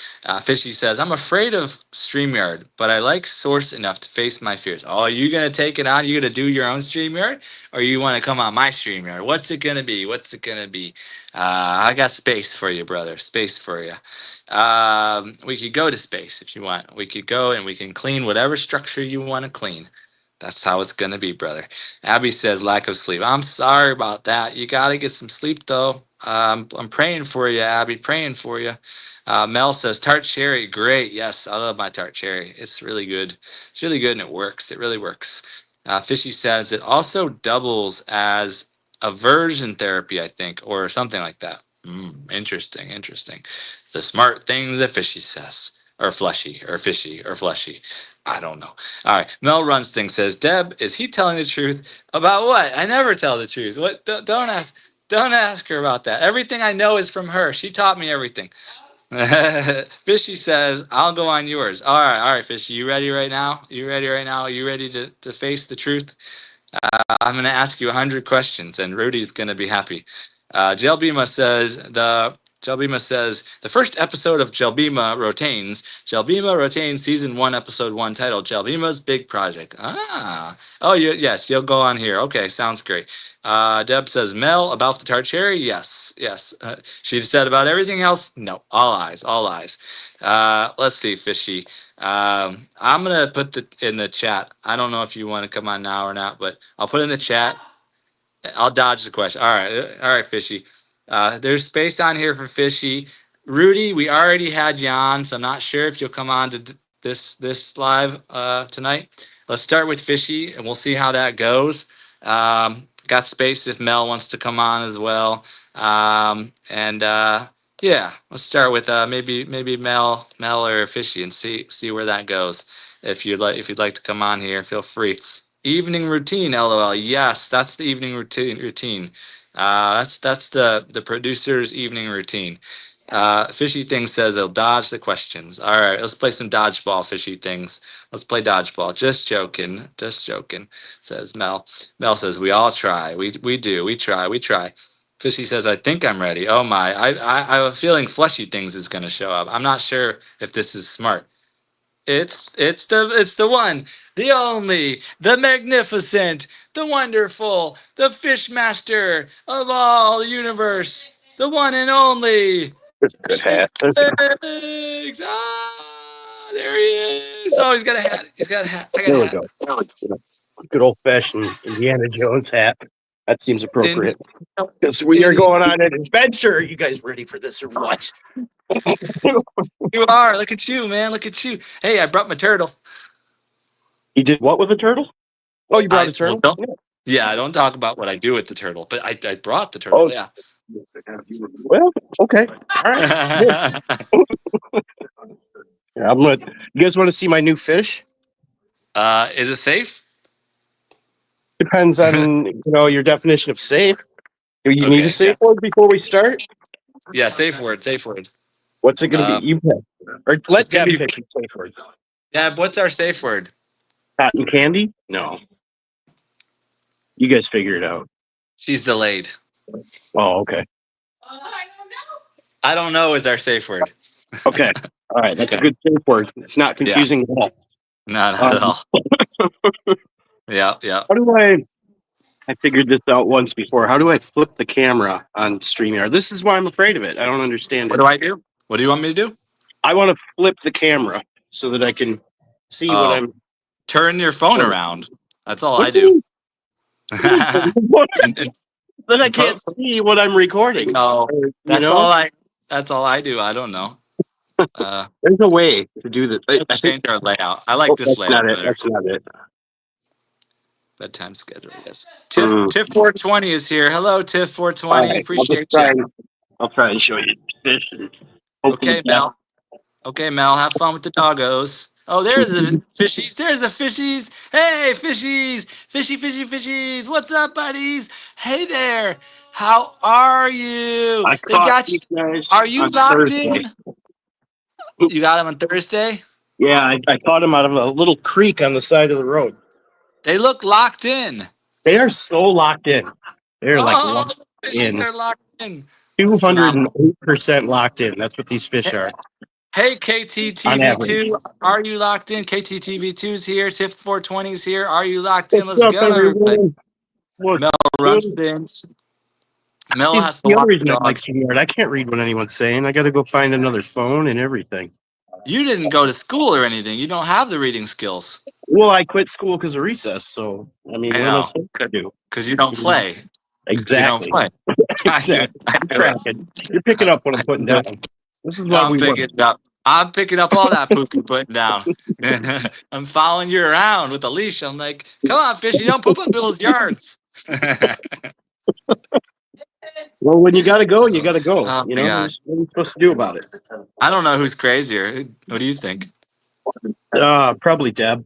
A: Fishy says, I'm afraid of StreamYard, but I like Source enough to face my fears. Oh, are you going to take it on? You going to do your own StreamYard? Or you want to come on my StreamYard? What's it going to be? What's it going to be? I got space for you, brother. Space for you. We could go to space if you want. We could go and we can clean whatever structure you want to clean. That's how it's going to be, brother. Abby says, lack of sleep. I'm sorry about that. You got to get some sleep, though. I'm praying for you, Abby. Praying for you. Mel says, tart cherry. Great. Yes, I love my tart cherry. It's really good. It's really good and it works. It really works. Fishy says, it also doubles as aversion therapy, I think, or something like that. Interesting. Interesting. The smart things that Fishy says. Or fleshy, or fishy, or fleshy. I don't know. All right. Mel Runs Thing says, Deb, is he telling the truth about what? I never tell the truth. What? Don't ask. Don't ask her about that. Everything I know is from her. She taught me everything. Fishy says, I'll go on yours. All right, Fishy. You ready right now? You ready right now? Are you ready to face the truth? I'm going to ask you 100 questions, and Rudy's going to be happy. Jelbima says, the Jelbima says the first episode of Jelbima Rotaines. Jelbima Rotaines season 1, episode 1, titled Jelbima's Big Project. Ah, oh, yes, you'll go on here. Okay, sounds great. Deb says Mel about the tart cherry. Yes, yes. She said about everything else. No, all eyes, all eyes. Let's see, Fishy. I'm gonna put the in the chat. I don't know if you want to come on now or not, but I'll put in the chat. I'll dodge the question. All right, Fishy. There's space on here for Fishy. Rudy, we already had you on, so I'm not sure if you'll come on to this live tonight. Let's start with Fishy, and we'll see how that goes. Got space if Mel wants to come on as well. And yeah, let's start with maybe Mel or Fishy and see where that goes. If you'd like to come on here, feel free. Evening routine, LOL. Yes, that's the evening routine. That's the producer's evening routine. Fishy thing says he'll dodge the questions. All right, let's play some dodgeball. Fishy things. Let's play dodgeball. Just joking. Just joking. Says Mel. Mel says we all try. We do. We try. We try. Fishy says I think I'm ready. Oh my! I have a feeling fleshy things is gonna show up. I'm not sure if this is smart. It's the one, the only, the magnificent, the wonderful, the fish master of all the universe, the one and only.
B: That's a good hat.
A: Eggs. There he is. Oh, he's got a hat. He's got a hat. I got
B: There
A: a
B: we
A: hat.
B: go. Good old fashioned Indiana Jones hat. That seems
A: In,
B: appropriate. Because we are
A: in,
B: going on an adventure. Are you guys ready for this or what?
A: you are. Look at you, man. Look at you. Hey, I brought my turtle.
B: You did what with the turtle? Oh, you brought a
A: Well,
B: turtle?
A: yeah, I don't talk about what I do with the turtle, but I brought the turtle.
B: Oh,
A: Yeah.
B: well, okay. All right. Yeah, I'm gonna, you guys want to see my new fish?
A: Is it safe?
B: Depends on your definition of safe. Do you need a
A: Okay.
B: safe
A: Yes.
B: word before we start?
A: Yeah. Safe word. Safe word.
B: What's it going to be? You pick. Or let
A: It's gonna
B: Deb
A: be.
B: pick the safe word.
A: Yeah. What's our safe word?
B: Cotton candy? No. You guys figure it out.
A: She's delayed.
B: Oh, okay.
A: I don't know is our safe word.
B: Okay. All right. That's a
A: Okay.
B: good safe word. It's not confusing at all.
A: No, not at all. Yeah. Yeah.
B: How do I figured this out once before. How do I flip the camera on StreamYard? This is why I'm afraid of it. I don't understand
A: What
B: it.
A: do I do? What do you want me to do?
B: I want to flip the camera so that I can see what
A: Oh,
B: I'm.
A: turn your phone around. That's all
B: What
A: I
B: do you
A: do.
B: mean? What?
A: and
B: Then I can't see what I'm recording.
A: no,
B: Or,
A: that's all I. That's all I do. I don't know.
B: There's a way to do this. I
A: Let's
B: think.
A: change our layout. I like
B: Oh,
A: this
B: that's
A: layout
B: not it.
A: better.
B: That's not it.
A: Bedtime schedule. Yes.
B: Mm.
A: Tiff 420 is here. Hello, Tiff
B: All
A: 420.
B: right.
A: Appreciate you.
B: I'll try and show you this. And hopefully,
A: Okay, Mel. Okay, Mel. Have fun with the doggos. Oh, there's the fishies. There's the fishies. Hey, fishies. Fishies. What's up, buddies? Hey there. How are you?
B: I
A: They
B: caught
A: got you.
B: these guys
A: Are you
B: on
A: locked
B: Thursday.
A: in? You got them on Thursday?
B: Yeah, I caught them out of a little creek on the side of the road.
A: They look locked in.
B: They are so locked in. They're like
A: Oh,
B: locked
A: fishies
B: in.
A: are locked in. That's phenomenal.
B: 208% locked in. That's what these fish are
A: Hey,
B: on average.
A: KTTV2, are you locked in? KTTV2's here. Tiff 420's here. Are you locked in?
B: What's
A: Let's
B: up,
A: go, everybody.
B: everyone? What?
A: Mel runs things.
B: See,
A: Mel
B: this is
A: has to
B: the other
A: walk the
B: reason I like
A: dogs.
B: StreamYard. I can't read what anyone's saying. I got to go find another phone and everything.
A: You didn't go to school or anything. You don't have the reading skills.
B: Well, I quit school because of recess. So, I mean,
A: I
B: what am I
A: know.
B: supposed to do?
A: Because you don't play. Because you don't
B: Exactly.
A: play. I knew it.
B: Exactly.
A: I knew it.
B: Cracking. You're picking up what I'm putting down. This is why
A: I'm
B: we
A: picking
B: work.
A: it up. I'm picking up all that poop you're putting down. I'm following you around with a leash. I'm like, come on, fish. You don't poop on people's yards.
B: Well, when you got to go, you got to go.
A: Oh my God.
B: What are you supposed to do about it?
A: I don't know who's crazier. What do you think?
B: Probably Deb.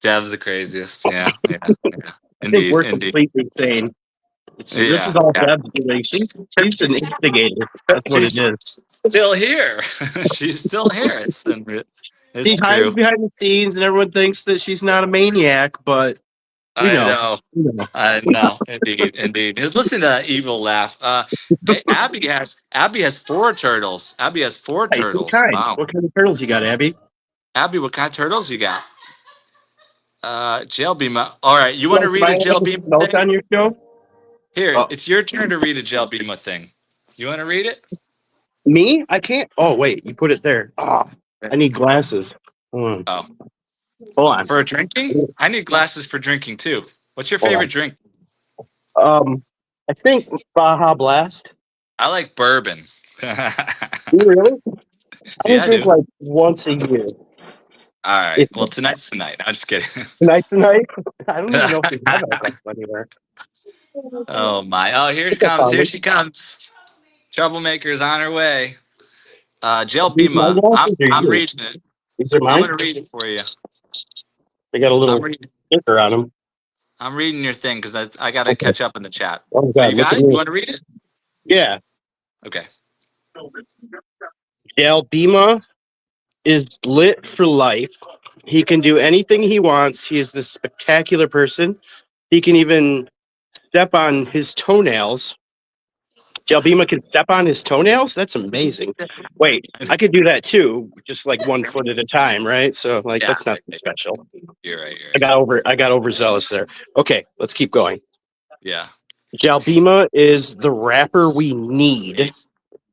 A: Dev's the craziest. Yeah.
B: I think we're
A: Indeed.
B: completely sane. This
A: Yeah.
B: is all Deb's doing. She's an instigator. That's what it is.
A: Still here. She's still here.
B: She
A: It's
B: hides
A: true.
B: behind the scenes, and everyone thinks that she's not a maniac, but We
A: I
B: know.
A: know.
B: We know.
A: I know. Indeed. Indeed. Listen to that evil laugh. Abby has four turtles. Abby has four
B: Hey, what
A: turtles.
B: kind?
A: Wow.
B: What kind of turtles you got, Abby?
A: Abby, what kind of turtles you got? Jail Beema. All right. You want to
B: Am
A: read
B: I
A: a Jail
B: allowed to
A: Beema
B: smoke
A: thing?
B: on your show?
A: Here,
B: Oh,
A: it's your turn to read a Jail Beema thing. You want to read it?
B: me? I can't. Oh, wait. You put it there. Oh, I need glasses. Hold on.
A: Oh,
B: Hold on.
A: for drinking? I need glasses for drinking too. What's your
B: Hold
A: favorite
B: on.
A: drink?
B: I think Baja Blast.
A: I like bourbon.
B: You really? I only
A: Yeah, I
B: drink
A: do.
B: like once a year.
A: All right.
B: If
A: Well, tonight's the night. I'm just kidding.
B: tonight. I don't even know if we have alcohol anywhere.
A: Oh my! Oh, here
B: I
A: she
B: think I
A: comes!
B: found
A: Here
B: them.
A: she comes! Troublemaker's on her way.
B: Are
A: Jail
B: these my
A: Bima. I'm
B: glasses or
A: I'm
B: yours?
A: reading it.
B: These are
A: I'm
B: mine.
A: gonna read it for you.
B: They got a
A: I'm
B: little
A: reading.
B: sticker on them.
A: I'm reading your thing because I gotta
B: Okay.
A: catch up in the chat.
B: Oh
A: Oh,
B: God,
A: you
B: look
A: got
B: at
A: it? You
B: me.
A: want to read it?
B: Yeah.
A: Okay.
B: Dale Bima is lit for life. He can do anything he wants. He is this spectacular person. He can even step on his toenails. Jalbima can step on his toenails? That's amazing. Wait, I could do that too, just like 1 foot at a time, right? So like
A: Yeah.
B: that's not special.
A: You're right. You're
B: I
A: right.
B: got overzealous there. Okay, let's keep going.
A: Yeah.
B: Jalbima is the rapper we need.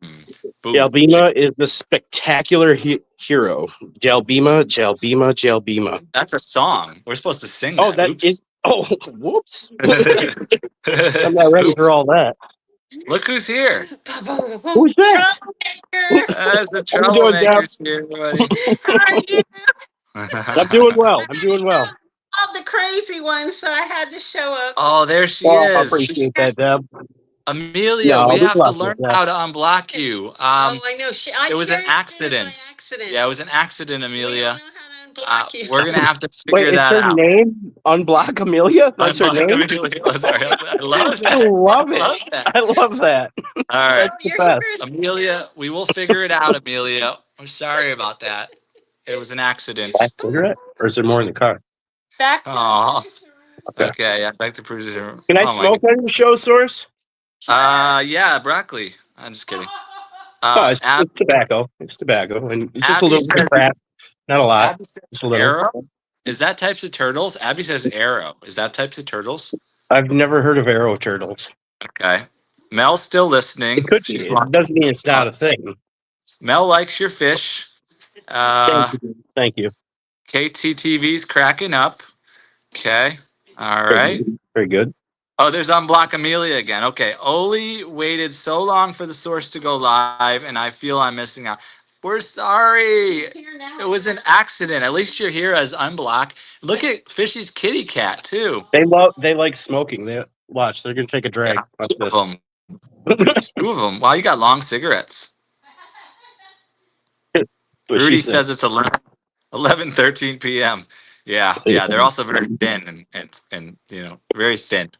A: Hmm. Boom.
B: Jalbima is the spectacular hero. Jalbima.
A: That's a song. We're supposed to sing
B: Oh,
A: that.
B: that is.
A: Oops.
B: Oh, whoops. I'm not ready for
A: Oops.
B: all that.
A: Look who's here.
B: Who's that?
C: Troublemaker.
A: That's the
B: How you doing, Deb?
A: troublemakers here, everybody.
C: How are you?
B: I'm doing well.
C: I
B: I'm doing well.
C: love the crazy one, so I had to show up.
A: Oh, there she
B: Well, I
A: is.
B: appreciate that, Deb.
A: Amelia, we
B: No, we
A: have to
B: love you,
A: learn
B: Deb.
A: how to unblock you.
C: Oh, I know.
A: It was an
C: Yours did it by
A: accident.
C: accident.
A: Yeah, it was an accident,
C: We don't
A: Amelia.
C: know how to unblock you.
A: We're gonna have to
B: Wait,
A: figure
B: it's
A: that
B: her
A: out.
B: name? Unblock Amelia? That's her
A: Unblock
B: name?
A: Amelia. I love
B: I
A: that. I
B: love it.
A: love that.
B: I love that.
A: All right,
B: That's
C: Oh,
B: the
C: you're here
B: best.
C: is
A: Amelia, we will figure it out, Amelia. I'm sorry about that. It was an accident.
B: Last cigarette? Or is there more in the car?
C: back to
A: Oh,
C: the
B: Okay.
A: okay. Yeah, back to producer.
B: Can I
A: Oh my
B: smoke on your show, Source?
A: god. Yeah, broccoli. I'm just kidding.
B: Oh,
A: Ab-
B: it's tobacco. It's tobacco. And it's just a
A: Abby
B: little bit of
A: says.
B: crap. Not a lot.
A: Abby says
B: Just a little.
A: arrow. Is that types of turtles? Abby says arrow. Is that types of turtles?
B: I've never heard of arrow turtles.
A: Okay. Mel's still
B: It
A: listening.
B: could be.
A: She's
B: It doesn't mean it's
A: uh,
B: not a thing.
A: Mel likes your fish.
B: Thank you. Thank you.
A: KTTV's cracking up. Okay. All
B: Very
A: right.
B: good. Very good.
A: Oh, there's Unblock Amelia again. Okay. Oli waited so long for the source to go live, and I feel I'm missing out. We're sorry. It was an accident. At least you're here as Unblock. Look at Fishy's kitty cat, too.
B: They like smoking. They watch, they're gonna take a drag.
A: Yeah,
B: Watch
A: two of
B: this.
A: them. Two of them. Wow, you got long cigarettes.
B: What she
A: Rudy
B: said.
A: says it's 11:13 p.m. Yeah,
B: See?
A: yeah. They're also very thin and very thin.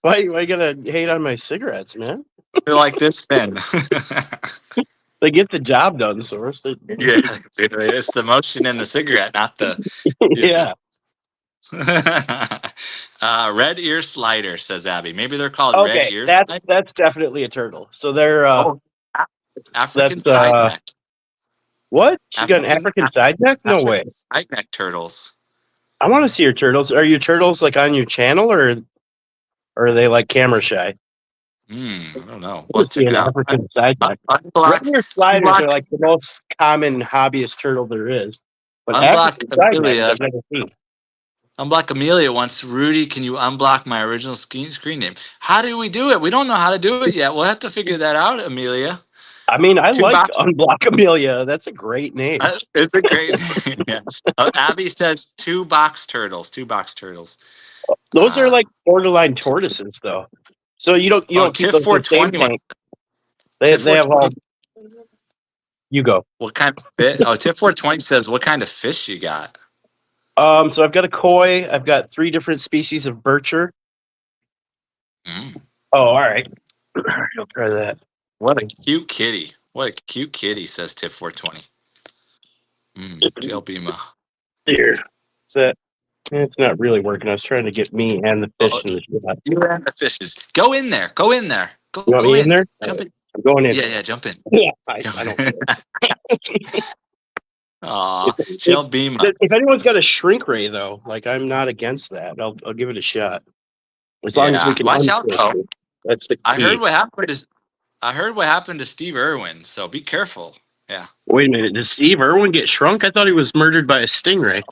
B: Why you gotta hate on my cigarettes, man?
A: They're like this thin.
B: They get the job done, Source. They,
A: Yeah, it's the motion in the cigarette, not the.
B: yeah.
A: Red ear slider, says Abby. Maybe they're called red
B: Okay,
A: ear
B: that's
A: slider.
B: that's definitely a turtle. So they're
A: Oh, African
B: that's
A: side neck.
B: what? She got an African side neck? No way.
A: African side neck turtles.
B: I want to see your turtles. Are your turtles like on your channel or are they like camera shy?
A: I don't know.
B: I want
A: Let's
B: to see
A: check it
B: an
A: out.
B: African side neck. Red
A: Unblock,
B: ear sliders are
A: unblock,
B: like the most common hobbyist turtle there is, but
A: unblock
B: African side necks
A: Amelia.
B: I've never seen.
A: Unblock Amelia wants Rudy. Can you unblock my original screen name? How do we do it? We don't know how to do it yet. We'll have to figure that out, Amelia.
B: I mean, I
A: Two
B: like
A: box.
B: Unblock Amelia. That's a great name.
A: It's a great name. Yeah. Abby says two box turtles. Two box turtles.
B: Those are
A: Uh,
B: like borderline tortoises, though. So you don't keep
A: Tiff
B: those in the same
A: 420 wants
B: tank.
A: Tiff
B: They have all.
A: 420.
B: You go.
A: What kind of fish? Oh, Tiff 420 says what kind of fish you got?
B: So I've got a koi. I've got 3 different species of bircher.
A: Mm,
B: Oh, all right. I'll try that.
A: what a cute kitty. What a cute kitty, says Tiff 420. Jail Bima.
B: Here. That's it. It's not really working. I was trying to get me and the fish in the shot.
A: You and the fishes. Go in there. Go in there.
B: You want
A: Go
B: me in
A: in.
B: there?
A: Jump in.
B: I'm going in.
A: Yeah, jump in.
B: Yeah, I
A: Jump
B: don't.
A: in.
B: If,
A: Aw,
B: if,
A: Shell Beema.
B: if anyone's got a shrink ray though, like I'm not against that. I'll give it a shot as long as we
A: Yeah,
B: can
A: watch out
B: unfish
A: though.
B: it. That's the
A: I heard
B: key.
A: what happened to I heard what happened to Steve Irwin, so be careful. Yeah.
B: Wait a minute. Did Steve Irwin get shrunk? I thought he was murdered by a stingray.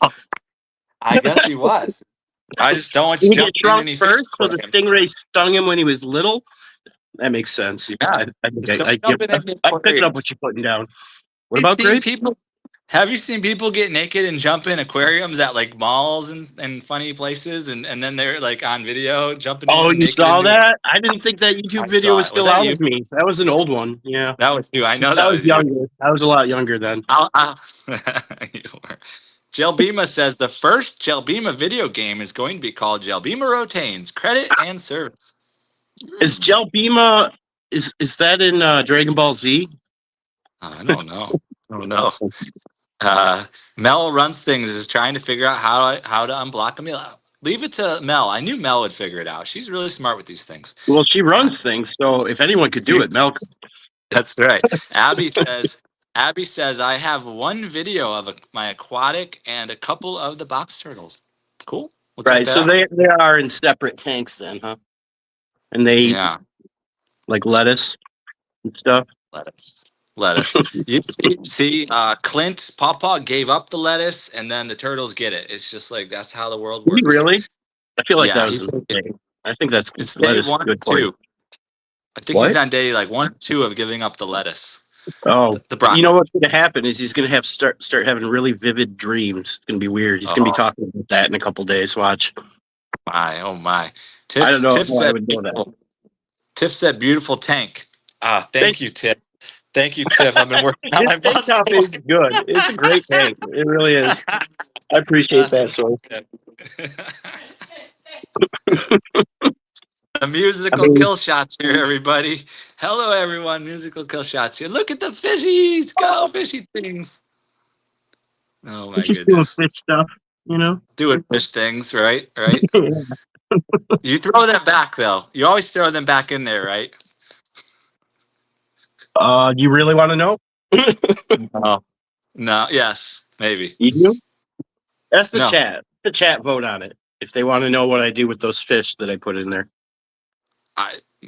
A: I guess he was. I just don't want
B: Did
A: you
B: he get
A: jumping in
B: shrunk
A: any fish
B: first, so the
A: aquariums.
B: stingray stung him when he was little? That makes sense.
A: Yeah.
B: I think
A: Just don't jump in any
B: I'm picking up
A: aquariums.
B: what you're putting down. What
A: You've
B: about
A: seen
B: grape?
A: people Have you seen people get naked and jump in aquariums at like malls and funny places and then they're like on video jumping
B: Oh,
A: in
B: you
A: naked
B: saw
A: into it?
B: that? I didn't think that
A: I
B: YouTube video
A: saw
B: was
A: it. Was
B: still
A: that
B: out
A: you?
B: of me. That was an old one. Yeah.
A: That was you. I know
B: That
A: that
B: was
A: was you.
B: younger. I was a lot younger then.
A: You were. Jelbima says the first Jelbima video game is going to be called Jelbima Rotaines Credit and Service.
B: Is Gel Bima is that in Dragon Ball Z?
A: I don't know. I don't know. Mel runs things is trying to figure out how to unblock Amelia. Leave it to Mel. I knew Mel would figure it out. She's really smart with these things.
B: Well, she runs things, so if anyone could do it, Mel.
A: That's right. Abby says I have one video of my aquatic and a couple of the box turtles. Cool. We'll check
B: Right.
A: that
B: So
A: out.
B: they are in separate tanks then, huh? And they eat
A: Yeah.
B: like lettuce and stuff.
A: Lettuce. You see, Clint Pawpaw gave up the lettuce, and then the turtles get it. It's just like that's how the world
B: Did he
A: works.
B: really? I feel like that
A: Yeah,
B: was
A: he's
B: a mistake. I think that's
A: it's day
B: lettuce is
A: 1 or
B: good for you.
A: 2. I think
B: What?
A: he's on day like 1 or 2 of giving up the lettuce.
B: Oh,
A: The broccoli.
B: you know what's going to happen is he's going to have start having really vivid dreams. It's going to be weird. He's going to be talking about that in a couple days. Watch.
A: Oh my.
B: I don't know
A: Tiff
B: how I
A: said
B: would know that.
A: beautiful. Tiff said beautiful tank. Thank you, Tiff. Thank you, Tiff. I've been working on my
B: This tank top is good. It's a great tank. It really is. I appreciate that, so.
A: The musical kill shots here, everybody. Hello, everyone. Musical kill shots here. Look at the fishies. Go, fishy things. Oh, my
B: Just doing
A: goodness.
B: fish stuff, you know?
A: Doing fish things, right? Right. You throw them back, though. You always throw them back in there, right?
B: You really want to know?
A: No. No. Yes, maybe.
B: You do? That's the
A: No.
B: chat. The chat vote on it if they want to know what I do with those fish that I put in there.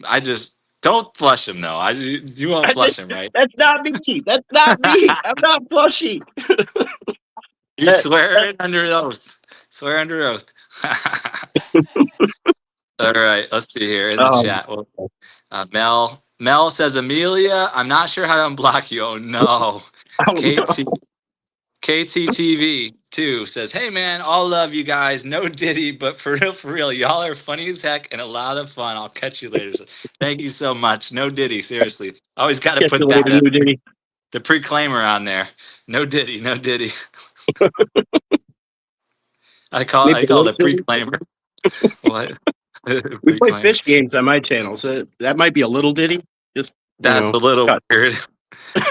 A: I just don't flush them, though. You won't flush them, right?
B: That's not me. That's not me. I'm not flushy.
A: You swear it under oath. Swear under oath. All right, let's see here in the chat. Well, Mel says, Amelia, I'm not sure how to unblock you. Oh no. KTTV 2 says, hey man, all love you guys. No Diddy, but for real, y'all are funny as heck and a lot of fun. I'll catch you later. So, thank you so much. No Diddy, seriously. Always got to put that the preclaimer on there. No Diddy, no Diddy. I call it the preclaimer. What?
B: We play fish games on my channel, so that might be a little ditty. Just
A: that's a little weird.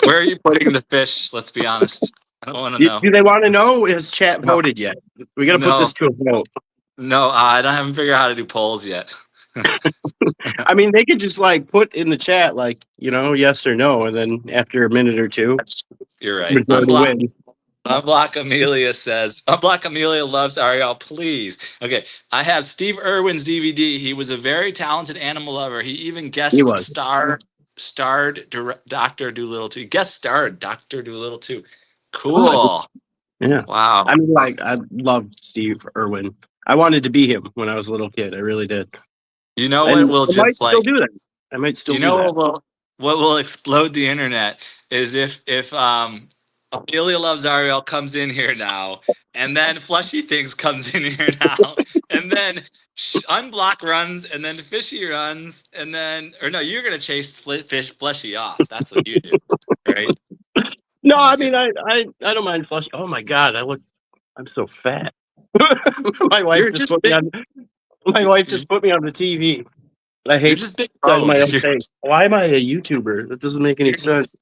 A: Where are you putting the fish? Let's be honest. I don't want to know.
B: Do they want to know? Has chat voted yet? We got to put this to a vote.
A: No, I haven't figured out how to do polls yet.
B: I mean, they could just like put in the chat, like, you know, yes or no, and then after a minute or two,
A: you're right. Unblock Amelia says, Unblock Amelia loves Ariel, please. Okay, I have Steve Irwin's DVD. He was a very talented animal lover. He even starred Dr. Doolittle 2. Guest starred Dr. Doolittle 2. Cool.
B: Yeah.
A: Wow.
B: I mean, like, I loved Steve Irwin. I wanted to be him when I was a little kid. I really did.
A: You know what will just
B: like still do that. I might still do that.
A: What will explode the internet is if Amelia Loves Ariel comes in here now, and then Fleshy Things comes in here now, and then Unblock runs, and then Fishy runs, and then you're gonna chase Fleshy off. That's what you do, right?
B: No, I mean I don't mind Fleshy. Oh my God, I'm so fat. My wife just put me on the TV. I hate
A: just big
B: my
A: bone.
B: own face. Why am I a YouTuber? That doesn't make any sense.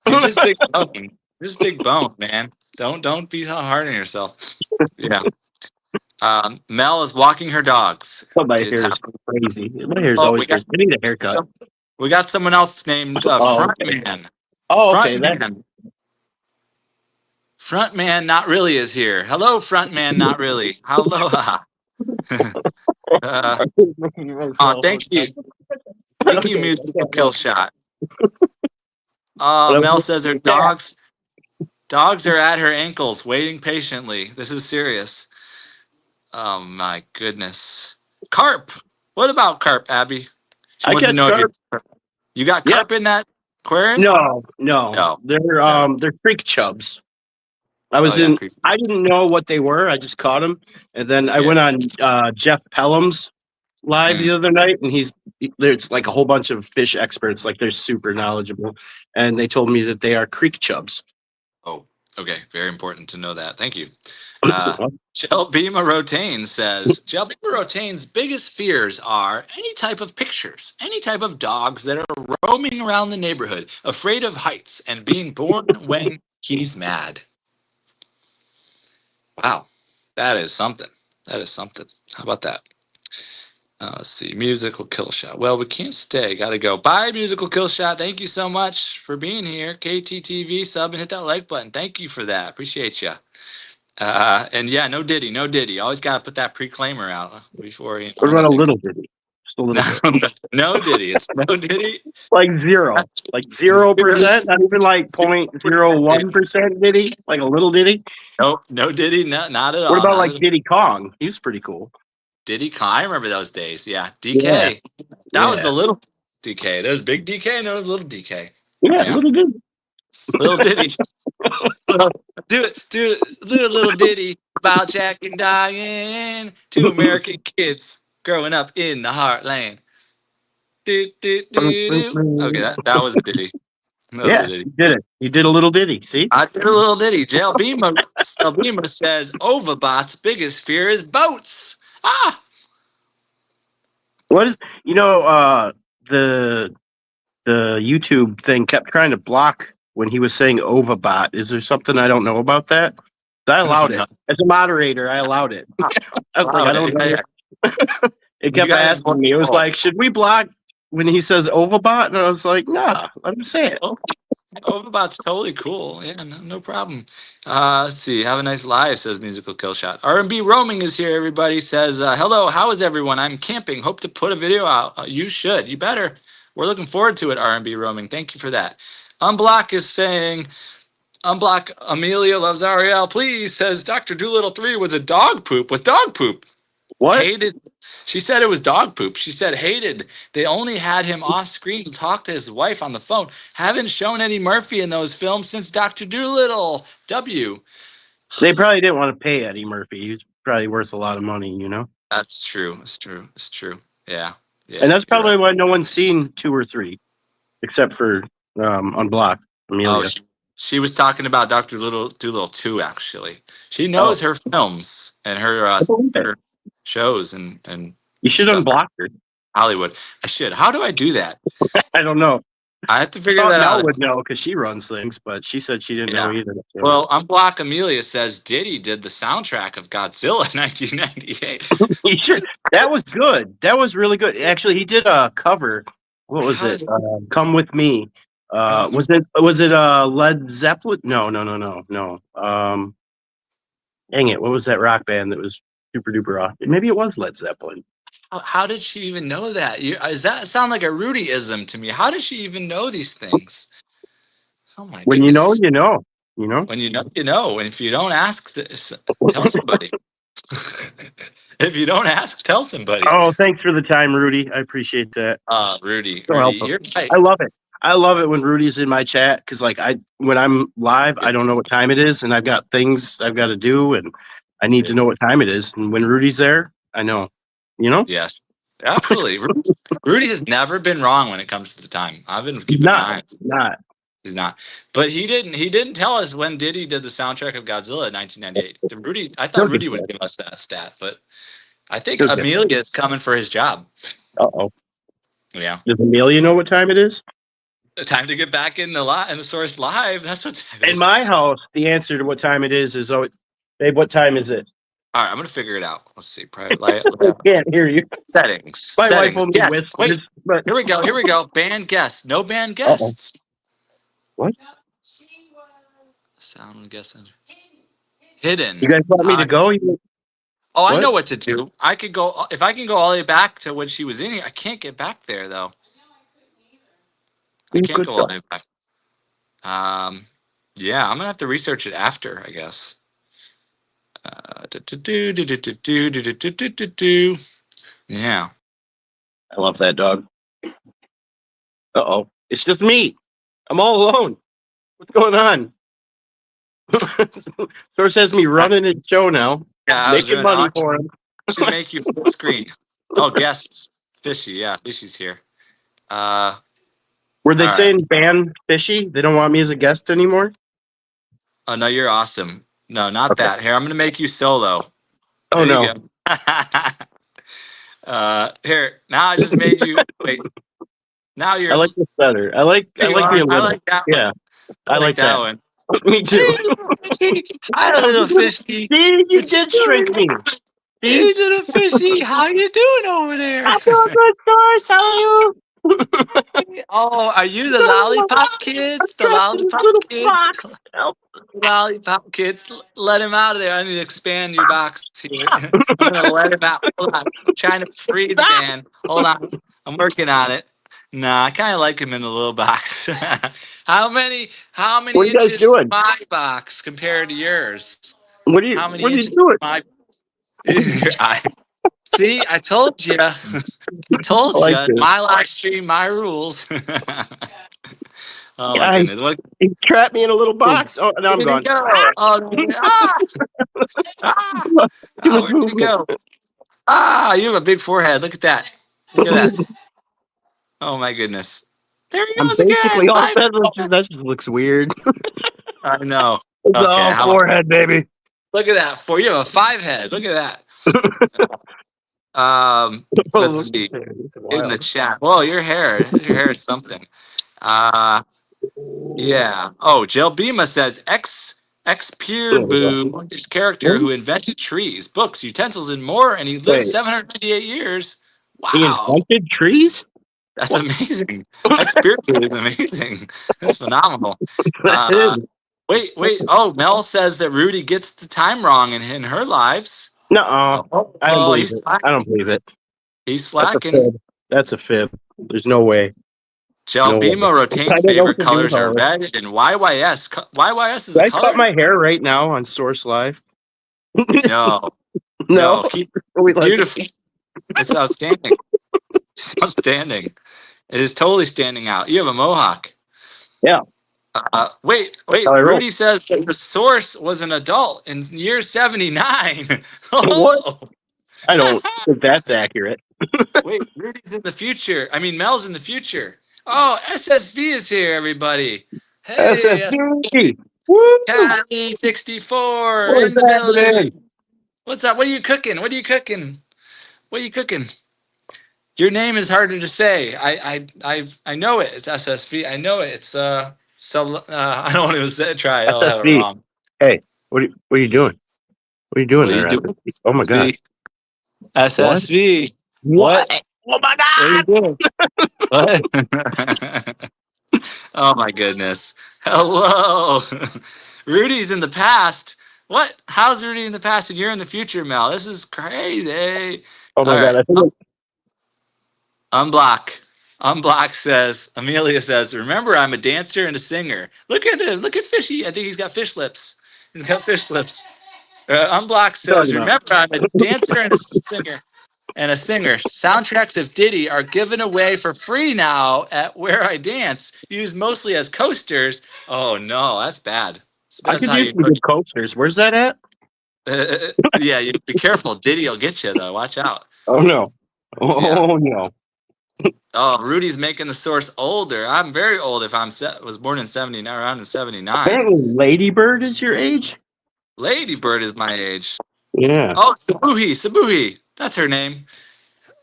A: You're just big bone. Just big bone, man. Don't be so hard on yourself. Yeah. Mel is walking her dogs.
B: But my
A: It's
B: hair is
A: happening.
B: crazy. My hair is
A: Oh,
B: always crazy. I need a haircut.
A: we got someone else named
B: Oh, okay.
A: Frontman.
B: Oh, okay. That
A: Frontman. Frontman not really is here. Hello, Frontman not really. Aloha. uh,
B: I'm making myself
A: thank
B: okay.
A: you. Thank you,
B: Okay, I
A: musical
B: can't
A: kill
B: look.
A: shot.
B: But
A: Mel
B: I'm
A: says her
B: back.
A: dogs are at her ankles, waiting patiently. This is serious. Oh my goodness. Carp. What about carp, Abby? She
B: I
A: wants to
B: catch
A: know if
B: carp.
A: you got
B: Yeah.
A: carp in that aquarium?
B: No, no.
A: No, no.
B: They're creek chubs. I
A: Oh
B: was
A: yeah,
B: in.
A: creepy.
B: I didn't know what they were. I just caught them, and then I
A: Yeah.
B: went on Jeff Pelham's live the
A: Mm.
B: other night, and there's like a whole bunch of fish experts. Like they're super knowledgeable, and they told me that they are creek chubs.
A: Oh, okay. Very important to know that. Thank you. Jelbima Rotain says Jelbima Rotain's biggest fears are any type of pictures, any type of dogs that are roaming around the neighborhood, afraid of heights, and being born when he's mad. Wow, that is something. That is something. How about that? Let's see. Musical kill shot. Well, we can't stay. Got to go. Bye, musical kill shot. Thank you so much for being here. KTTV sub and hit that like button. Thank you for that. Appreciate you. And yeah, no Diddy, no Diddy. Always got to put that preclaimer out before
B: What about a
A: anything.
B: little bitty? Just a little
A: No,
B: bit,
A: no Diddy. It's no Diddy.
B: like zero, like 0%, not even like
A: 0%
B: 0.01% Diddy, like a little Diddy.
A: Nope, no Diddy. No, not at
B: What
A: all.
B: about
A: Not
B: like
A: at
B: Diddy Kong? He was pretty cool.
A: Diddy. I remember those days. Yeah,
B: Yeah,
A: DK. That was
B: yeah,
A: the little DK. There was big DK and there was little DK.
B: yeah,
A: Yeah,
B: little Diddy.
A: little Diddy. Do a little ditty about Jack and Diane. Two American kids growing up in the heartland. Do. Okay, that was a ditty. That was a
B: Yeah,
A: ditty.
B: he did it. He did a little Diddy. See,
A: I did a little ditty. Beamer says Overbot's biggest fear is boats. Ah,
B: what is the the YouTube thing kept trying to block when he was saying Ovabot. Is there something I don't know about that? I allowed
A: no.
B: it as a moderator. I allowed it. I was like,
A: Wow,
B: I don't know.
A: yeah.
B: It
A: You
B: kept
A: guys
B: asking me. It was like, should we block when he says Ovabot? And I was like, nah, let him say it.
A: Overbot's totally cool. Yeah, no problem. Let's see. Have a nice live, says Musical Killshot. R&B Roaming is here, everybody. Says, hello, how is everyone? I'm camping. Hope to put a video out. You should. You better. We're looking forward to it, R&B Roaming. Thank you for that. Unblock is saying, Unblock Amelia loves Ariel. Please, says Dr. Doolittle 3 was a dog poop. Was dog poop.
B: What?
A: Hated. She said it was dog poop. She said hated. They only had him off screen talk to his wife on the phone. Haven't shown Eddie Murphy in those films since Dr. Doolittle. W.
B: They probably didn't want to pay Eddie Murphy. He's probably worth a lot of money, you know?
A: That's true. It's true. It's true. Yeah.
B: And
A: Yeah.
B: that's
A: You're right.
B: probably why no one's seen 2 or 3, except for Unblocked,
A: Oh,
B: Amelia.
A: she was talking about Dr. Doolittle too. Actually, she
B: Oh,
A: knows her films and
B: I believe it.
A: her shows and
B: You should
A: stuff.
B: unblock her.
A: Hollywood. I should. How do I do that?
B: I don't know.
A: I have to
B: I
A: figure
B: thought
A: that
B: Mel
A: out.
B: would know because she runs things, but she said she didn't know
A: Yeah.
B: either. So.
A: Well, Unblock Amelia says Diddy did the soundtrack of Godzilla in 1998.
B: He should. That was good. That was really good. Actually, he did a cover. What was
A: How
B: it?
A: does
B: Come with me. Was it Led Zeppelin? No. Dang it! What was that rock band that was super duper awesome? Maybe it was Led Zeppelin.
A: how did she even know that? Does that sound like a Rudyism to me? How did she even know these things? Oh my
B: When you know,
A: goodness.
B: you know. You know.
A: When you know, you know. And if you don't ask, tell somebody. If you don't ask, tell somebody.
B: Oh, thanks for the time, Rudy. I appreciate that.
A: Rudy,
B: So helpful.
A: you're right.
B: I love it. I love it when Rudy's in my chat because, like, when I'm live, I don't know what time it is, and I've got things I've got to do, and I need to know what time it is. And when Rudy's there, I know. You know,
A: Yes, absolutely. Rudy has never been wrong when it comes to the time. I've been keeping an eye.
B: not.
A: He's not, but he didn't. He didn't tell us when Diddy did the soundtrack of Godzilla in 1998. I thought
B: He'll get
A: Rudy would
B: that.
A: give us that stat, but I think
B: He'll get.
A: Amelia is coming for his job.
B: Uh-oh.
A: Yeah,
B: Does Amelia know what time it is?
A: time to get back in the source live. That's what time it
B: In
A: is.
B: my house, the answer to what time it is always, babe, what time is it?
A: All right, I'm gonna figure it out. Let's see. Private light
B: I can't hear you.
A: settings.
B: My wife
A: Settings.
B: only
A: Guests. Wait.
B: whispers, but
A: Here we go. Here we go. Banned guests. No banned
B: uh-oh.
A: guests.
B: What?
A: Sound guessing.
B: You
A: Hidden.
B: guys want me to go?
A: Oh, I
B: What?
A: know what to do. I could go if I can go all the way back to when she was in here. I can't get back there though. I
B: You
A: can't
B: could
A: go all
B: go.
A: the way back. Um, yeah, I'm gonna have to research it after, I guess. Yeah.
B: I love that dog. Uh-oh. It's just me. I'm all alone. What's going on? Source has me running his show now,
A: Yeah, I was
B: making
A: doing it.
B: money
A: I
B: for him.
A: should make you full screen. Oh, guests. Fishy, yeah, Fishy's here. Uh,
B: Were they
A: all right.
B: saying ban Fishy? They don't want me as a guest anymore?
A: Oh no, you're awesome. No, not
B: Okay.
A: that. Here, I'm gonna make you solo.
B: Oh
A: There you
B: no.
A: go. Here, now I just made you. Wait, now
B: I
A: you're.
B: like this better. I
A: You
B: like
A: are.
B: being
A: I
B: little.
A: like that
B: Yeah,
A: one. I
B: I
A: like
B: like
A: that
B: that.
A: one.
B: Me too.
A: Hey, little fishy. Hi, little fishy.
B: See, you
A: What you
B: did shrink
A: doing?
B: me. See?
A: Hey, little fishy. How you doing over there?
B: I'm doing good, Source. How are you?
A: Oh, are you the
B: No,
A: lollipop kids? The
B: trapped in this
A: lollipop
B: little
A: kids?
B: box. Help.
A: Lollipop kids, let him out of there. I need to expand your box here. I'm gonna let him out. Hold on. I'm trying to free the
B: Stop.
A: man. Hold on. I'm working on it. Nah, I kind of like him in the little box. how many? How
B: What are
A: many
B: you guys
A: inches is
B: doing?
A: my box compared to yours? How many
B: What are you
A: inches is
B: doing?
A: my? I see. I told you. I
B: I
A: told
B: like
A: you.
B: this.
A: My live stream, my rules. Oh my
B: Yeah,
A: goodness! What?
B: he trapped me in a little box. Oh, now I'm
A: Where'd he
B: gone.
A: go? Oh, ah! Ah!
B: He
A: Oh,
B: was
A: where did he
B: moving.
A: go? Ah, you have a big forehead. Look at that. Look at that. Oh my goodness. There he
B: I'm
A: goes
B: basically
A: again.
B: all
A: Bye.
B: feathers. That just looks weird.
A: I know.
B: It's
A: Okay,
B: all
A: how
B: forehead, baby.
A: look at that. For you have a 5 head. Look at that.
B: Oh,
A: Let's
B: look at
A: see.
B: this. It's
A: In the
B: wild.
A: chat. Whoa, your hair is something. Uh yeah. Oh, Jill Bima says ex
B: There we go.
A: Peerboo, his character
B: What?
A: who invented trees, books, utensils, and more, and he lived
B: Wait,
A: 758 years.
B: he
A: Wow.
B: invented trees?
A: That's
B: What
A: amazing. Ex Peerboo is amazing. That's phenomenal.
B: that is?
A: Uh wait. Oh, Mel says that Rudy gets the time wrong in her lives.
B: Nuh-uh.
A: Oh,
B: I don't
A: oh,
B: believe
A: he's
B: it. I don't
A: slacking.
B: believe it.
A: He's
B: That's a
A: slacking.
B: fib. That's a fib. There's no way. No way.
A: Jalbima
B: I
A: Rotain's
B: don't know what
A: favorite
B: to do with
A: colors are
B: all this.
A: red and YYS. YYS is
B: Did
A: a
B: I cut
A: color?
B: my hair right now on Source Live?
A: No,
B: No?
A: no. Keep
B: Are we
A: it's
B: like
A: beautiful. It's outstanding. It's outstanding. It is totally standing out. You have a mohawk.
B: yeah,
A: Wait.
B: how I roll.
A: Rudy says that the source was an adult in year 79.
B: What?
A: Oh,
B: I don't think that's accurate.
A: wait. Rudy's in the future. I mean, Mel's in the future. Oh, SSV is here, everybody. Hey,
B: SSB! Woo!
A: Caddy 64
B: What's
A: in the
B: happening?
A: building. What's up? What are you cooking? What are you cooking? What are you cooking? Your name is harder to say. I know it. It's SSV. I know it. It's I don't want to say try it. I'll have it
B: SSB.
A: wrong.
B: Hey, what are you doing? What are you doing
A: What are you
B: there,
A: doing?
B: SSB? Oh my god.
A: SSV.
B: What?
A: SSV.
B: What?
A: What?
B: Oh my
A: What are you
B: god!
A: doing? What? Oh my goodness. Hello. Rudy's in the past. What? How's Rudy in the past and you're in the future, Mel? This is crazy.
B: Oh
A: All
B: my god,
A: right.
B: I think
A: Unblock. Unblock says, Amelia says, remember, I'm a dancer and a singer. Look at him. Look at Fishy. I think he's got fish lips. He's got fish lips. Unblock
B: what you're
A: says,
B: talking about.
A: remember, I'm a dancer and a singer. And a singer. Soundtracks of Diddy are given away for free now at Where I Dance, used mostly as coasters. Oh, no, that's bad.
B: I
A: That's
B: could
A: how
B: use
A: you
B: some
A: cook.
B: good coasters. Where's that at?
A: Yeah, you be careful. Diddy will get you, though. Watch out.
B: Oh no.
A: Yeah.
B: Oh no.
A: Oh, Rudy's making the source older. I'm very old if was born in 79, around in 79.
B: Apparently Ladybird is your age?
A: Lady Bird is my age.
B: Yeah.
A: Oh, Sabuhi. That's her name.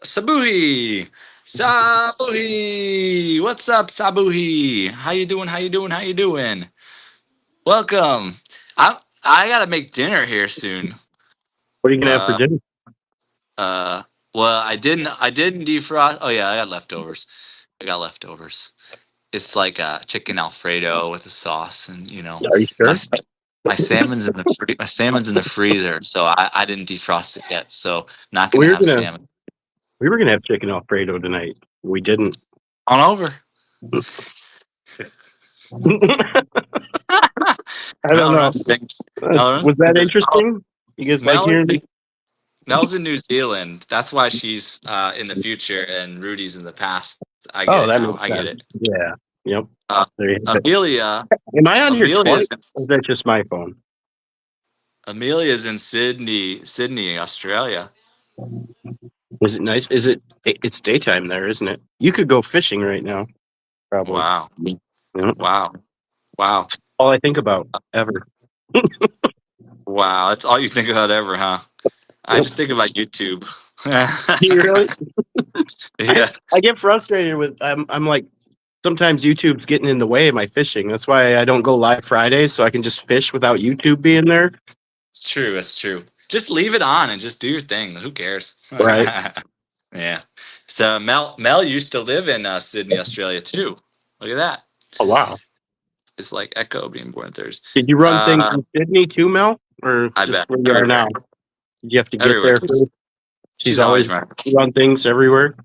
A: Sabuhi. Sabuhi. What's up, Sabuhi? How you doing? How you doing? How you doing? Welcome. I gotta make dinner here soon.
B: What are you gonna have for
A: Uh,
B: dinner?
A: well, I didn't defrost. Oh yeah, I got leftovers. I got leftovers. It's like a chicken Alfredo with a sauce, and
B: Are you
A: my
B: sure?
A: s- my salmon's in the freezer, so I didn't defrost it yet. So not gonna
B: We were
A: have
B: gonna
A: salmon.
B: we were gonna have chicken Alfredo tonight. We didn't.
A: On over.
B: I don't
A: Mel
B: know.
A: runs things. Mel runs
B: Was that
A: things. Oh,
B: interesting? You guys like
A: Mel is
B: hearing?
A: Mel's in New Zealand. That's why she's in the future and Rudy's in the past. I get
B: Oh,
A: it
B: that
A: now.
B: makes
A: I get
B: sense.
A: it.
B: Yeah. Yep.
A: Uh,
B: There you have it.
A: Amelia,
B: Am I on here twice?
A: Amelia's in,
B: Or is that just my phone?
A: Amelia's in Sydney, Australia.
B: Is it nice? Is it? It's daytime there, isn't it? You could go fishing right now, probably.
A: Wow,
B: Yep.
A: wow, wow,
B: All I think about ever.
A: wow. That's all you think about ever, huh? I
B: Yep.
A: just think about YouTube.
B: Do you really? I,
A: Yeah,
B: I get frustrated with. I'm like, sometimes YouTube's getting in the way of my fishing. That's why I don't go live Fridays, so I can just fish without YouTube being there.
A: it's true. It's true. Just leave it on and just do your thing. Who cares?
B: Right.
A: Yeah. So Mel used to live in Sydney, Australia too. Look at that.
B: Oh wow.
A: It's like Echo being born Thursday.
B: Did you run things
A: Uh,
B: in Sydney too, Mel, or
A: I
B: just
A: bet
B: where you are
A: everywhere,
B: now? Did you have to get
A: everywhere.
B: there first? She's
A: She's
B: always
A: always right.
B: run things everywhere.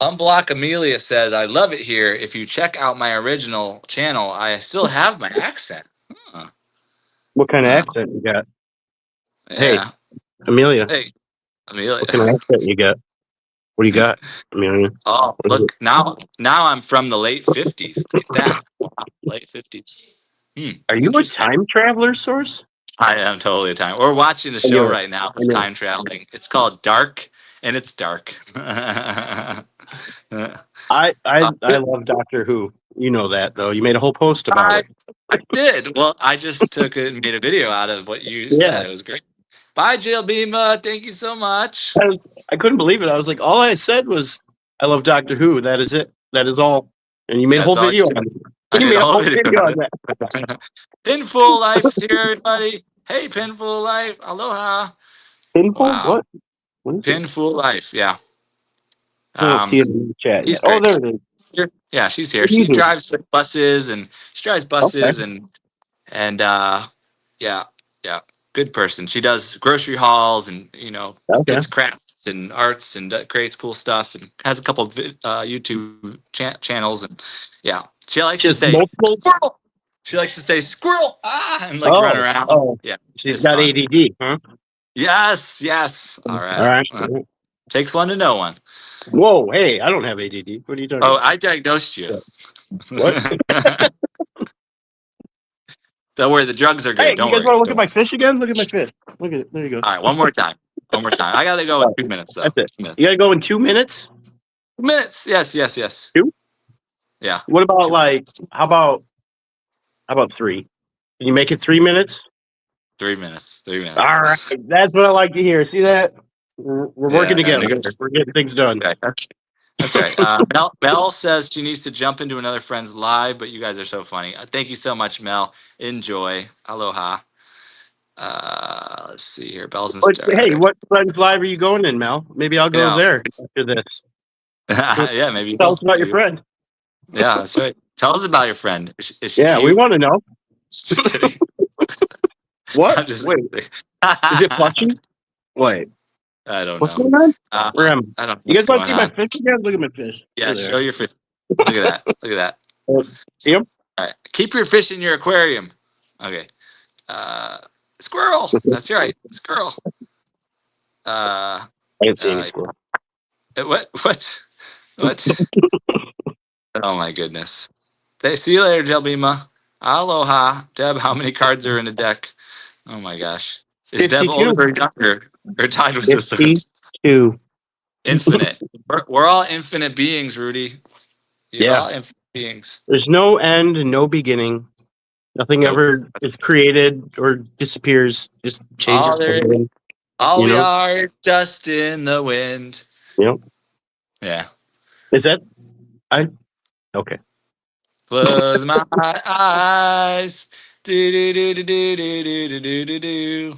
A: Unblock Amelia says, "I love it here. If you check out my original channel, I still have my accent." Huh.
B: What kind of
A: Huh.
B: accent you got? Hey,
A: Yeah.
B: Amelia,
A: Hey,
B: what
A: Amelia.
B: kind of accent you got? What do you got, Amelia?
A: Oh,
B: What is it?
A: look now I'm from the late 50s. Look at that. Wow, late 50s.
B: Are you a
A: Interesting.
B: time traveler source?
A: I am totally a time. We're watching a
B: I
A: show
B: knew it.
A: right now.
B: I
A: It's
B: knew it.
A: time traveling. It's called Dark, and it's dark.
B: I love Doctor Who. You know that though. You made a whole post about
A: I
B: it.
A: I did. Well, I just took it and made a video out of what you
B: Yeah.
A: said. It was great. Bye, Jill Beema. Thank you so much.
B: I couldn't believe it. I was like, all I said was, I love Doctor Who. That is it. That is all. And you made a whole
A: That's all you
B: video
A: said.
B: on it.
A: I
B: You
A: made
B: made
A: a
B: a
A: whole
B: whole
A: video
B: video
A: about
B: on that.
A: it. Pinful Life's here, everybody. Hey, Pinful Life. Aloha.
B: Pinful?
A: Wow.
B: What? What is it?
A: Pinful Life. Yeah.
B: I don't see
A: Um,
B: it in the chat
A: she's
B: yet. Oh,
A: great.
B: there it is.
A: Yeah, she's here.
B: Good
A: She
B: evening.
A: drives buses and she drives
B: Okay.
A: buses and yeah, yeah, good person. She does grocery hauls and
B: Okay.
A: gets crafts and arts and creates cool stuff and has a couple of YouTube channels and yeah, she likes to
B: Just
A: say
B: multiple.
A: squirrel. She likes to say squirrel and like run
B: Oh,
A: around.
B: oh.
A: Yeah,
B: She's
A: it's
B: got
A: fun.
B: ADD, huh?
A: Yes, yes. All
B: All
A: right.
B: right.
A: Takes one to know one.
B: Whoa, hey, I don't have ADD. What are you talking
A: Oh,
B: about?
A: I diagnosed you.
B: What?
A: Don't worry, the drugs are
B: Hey,
A: good.
B: you
A: Don't
B: guys
A: worry.
B: want to look at
A: Don't
B: my
A: worry.
B: fish again? Look at my fish. Look at it. There you go.
A: All right, one more time. One more time. I gotta go in
B: Oh,
A: 2 minutes though.
B: that's it.
A: 2 minutes.
B: You got to go in 2 minutes?
A: 2 minutes. Yes, yes, yes.
B: Two?
A: Yeah.
B: What about
A: 2 minutes.
B: how about three? Can you make it 3 minutes?
A: 3 minutes. 3 minutes.
B: All right. That's what I like to hear. See that? We're working
A: Yeah.
B: together.
A: That's
B: We're getting things done.
A: right. That's right. Mel says she needs to jump into another friend's live, but you guys are so funny. Thank you so much, Mel. Enjoy. Aloha. Let's see here. Bells and
B: But hey,
A: Star.
B: what friends live are you going in, Mel? Maybe I'll
A: You
B: go
A: know.
B: there after this.
A: Yeah, maybe you
B: Tell
A: will.
B: us about your
A: Maybe you will.
B: friend.
A: Yeah, that's right. Tell us about your friend. Is she
B: Yeah, we
A: cute?
B: want to know.
A: Just kidding.
B: What?
A: I'm just
B: Wait,
A: kidding.
B: is it plushie? Wait,
A: I don't
B: what's
A: know.
B: going on? Where am I?
A: I don't know
B: You
A: what's
B: guys want to
A: going
B: see my
A: on.
B: fish again? Look at my fish.
A: Yeah,
B: They're
A: show
B: there.
A: your fish. Look at that. Look at that.
B: See them?
A: All right. Keep your fish in your aquarium. Okay. Uh, squirrel. That's right. Squirrel. Uh,
B: I didn't see any
A: uh,
B: squirrel.
A: what? What? What? Oh my goodness. See you later, Jelbima. Aloha. Deb, how many cards are in a deck? Oh my gosh. Is Deb
B: 52.
A: older or younger? Or tied with the Sims?
B: 52.
A: Infinite. We're all infinite beings, Rudy. You're
B: Yeah.
A: all infinite beings.
B: There's no end and no beginning. Nothing
A: Nope.
B: ever is created or disappears. Just changes.
A: All there,
B: Everything,
A: all
B: you
A: we
B: know?
A: are is dust in the wind.
B: You know?
A: Yeah.
B: Is that? Okay.
A: Close my eyes. Do do do do do do do do do do.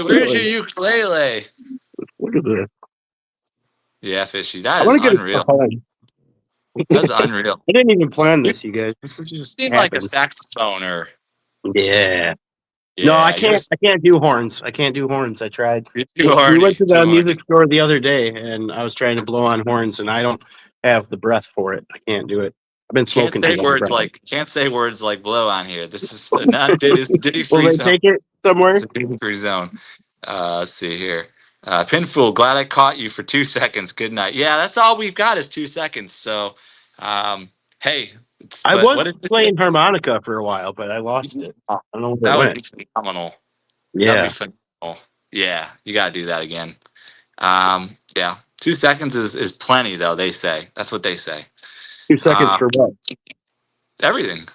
A: Where's your ukulele?
B: Look at this.
A: Yeah, Fishy, that
B: I
A: is
B: want to get a
A: unreal.
B: home.
A: That's unreal.
B: I didn't even plan
A: You
B: this, you guys. This is just
A: seem like a
B: happened.
A: saxophone or
B: Yeah. No, I
A: yeah,
B: can't. I can't do horns. I can't do horns. I tried.
A: you're too
B: We went
A: horny,
B: to
A: too
B: the
A: horny.
B: music store the other day, and I was trying to blow on horns, and I don't have the breath for it. I can't do it. I've been smoking too long.
A: Can't say words like blow on here. This is not duty
B: Will
A: free
B: they
A: zone.
B: take it somewhere?
A: It's a duty free zone. Let's see here. Pinfool, glad I caught you for 2 seconds. Good night. Yeah, that's all we've got is 2 seconds. So, hey,
B: I
A: but
B: was
A: what did this say?
B: playing harmonica for a while, but I lost it. I don't know where
A: That
B: it
A: would be
B: went.
A: phenomenal. That would be
B: Yeah,
A: phenomenal. Yeah, you gotta do that again. Yeah, 2 seconds is plenty, though. They say that's what they say.
B: 2 seconds
A: Uh,
B: for what?
A: everything.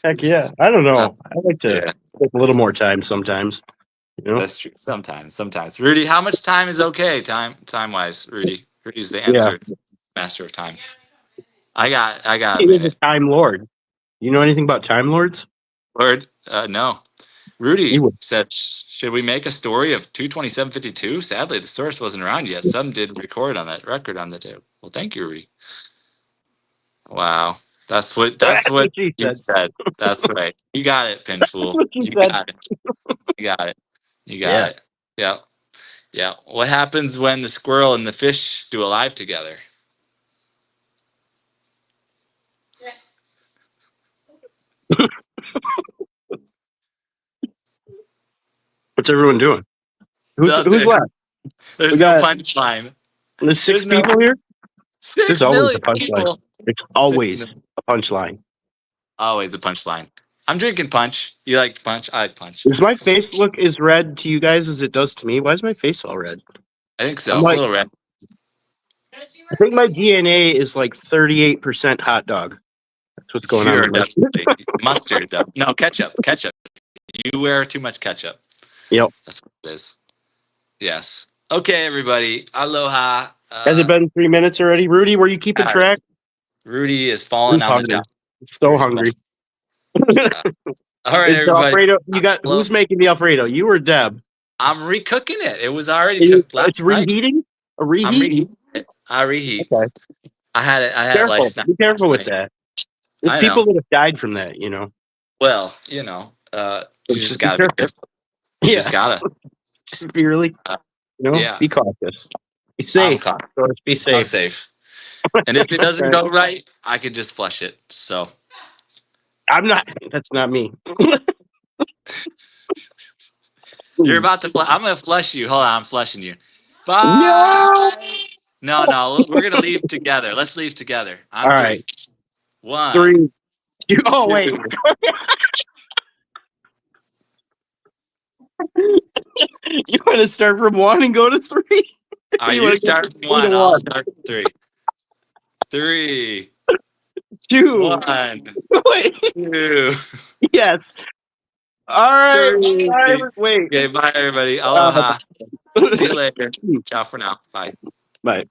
B: Heck yeah! I don't
A: Uh,
B: know. I like to
A: yeah,
B: take a little more time sometimes. You know?
A: that's true. Sometimes. Rudy, how much time is okay? Time wise, Rudy. Rudy's the
B: Yeah,
A: answer, master of time. I got a
B: he is a
A: minute.
B: time lord. You know anything about time lords?
A: Word? No.
B: He
A: Rudy
B: would.
A: said, should we make a story of 22752? Sadly, the source wasn't around yet. Some did record on that record on the tape. Well, thank you, Rudy. Wow. That's
B: That's
A: what
B: what she
A: you
B: said.
A: said. That's right. You got it,
B: That's
A: Pinfool.
B: what she
A: You
B: said.
A: got it. You got it. You got
B: Yeah.
A: it. Yeah. Yeah. What happens when the squirrel and the fish do a live together?
B: What's everyone doing? Who's
A: Nothing.
B: left?
A: There's
B: We
A: no
B: got
A: punchline.
B: there's six
A: There's no
B: people here. There's
A: 6
B: always a
A: million
B: punchline.
A: people.
B: It's
A: 6
B: always
A: million.
B: a punchline.
A: Always a punchline. I'm drinking punch. You like punch? I like punch.
B: Does my face look as red to you guys as it does to me? Why is my face all red?
A: I think
B: I'm
A: so. A
B: like,
A: little red.
B: I think my DNA is like 38% hot dog. That's what's going on
A: Sure,
B: with my.
A: definitely. Mustard, though. No, ketchup. Ketchup. You wear too much ketchup.
B: Yep.
A: That's what it is. Yes. Okay, everybody. Aloha.
B: Has it been 3 minutes already? Rudy, were you keeping track?
A: Rudy is
B: I'm
A: falling on the
B: hungry.
A: job.
B: I'm so hungry.
A: All right,
B: Is the
A: everybody.
B: Alfredo? You got
A: Hello.
B: who's making the Alfredo? You or Deb?
A: I'm recooking it. It was already cooked
B: It's
A: last night.
B: reheating. A
A: I'm
B: reheat.
A: reheating it. I reheat.
B: Okay.
A: I had it
B: Careful.
A: last night.
B: Be careful with that. There's
A: I
B: people
A: know.
B: that have died from that. You know.
A: Well, you just
B: Just be
A: gotta be
B: careful.
A: careful. You just
B: Yeah.
A: gotta.
B: Just be really.
A: Yeah.
B: Be cautious. Be
A: I'm
B: safe.
A: cautious.
B: So let's be
A: I'm
B: safe.
A: safe. And if it doesn't go right, I could just flush it. So
B: I'm not. That's not me.
A: you're about to I'm gonna flush you. Hold on, I'm flushing you.
B: No.
A: Bye. No, we're gonna leave together. Let's leave together. On
B: All
A: three.
B: right.
A: 1,
B: 3, 2. Oh
A: 2.
B: wait. You want to start from 1 and go to 3?
A: Are
B: You
A: you
B: want to go
A: start
B: from
A: from
B: 3 to
A: 1? I'll
B: 1.
A: start from 3. 3,
B: 2.
A: 1,
B: Wait.
A: 2,
B: Yes. All right.
A: 3.
B: Bye. Wait.
A: Okay, bye everybody. Aloha. See you later. Ciao for now. Bye.
B: Bye.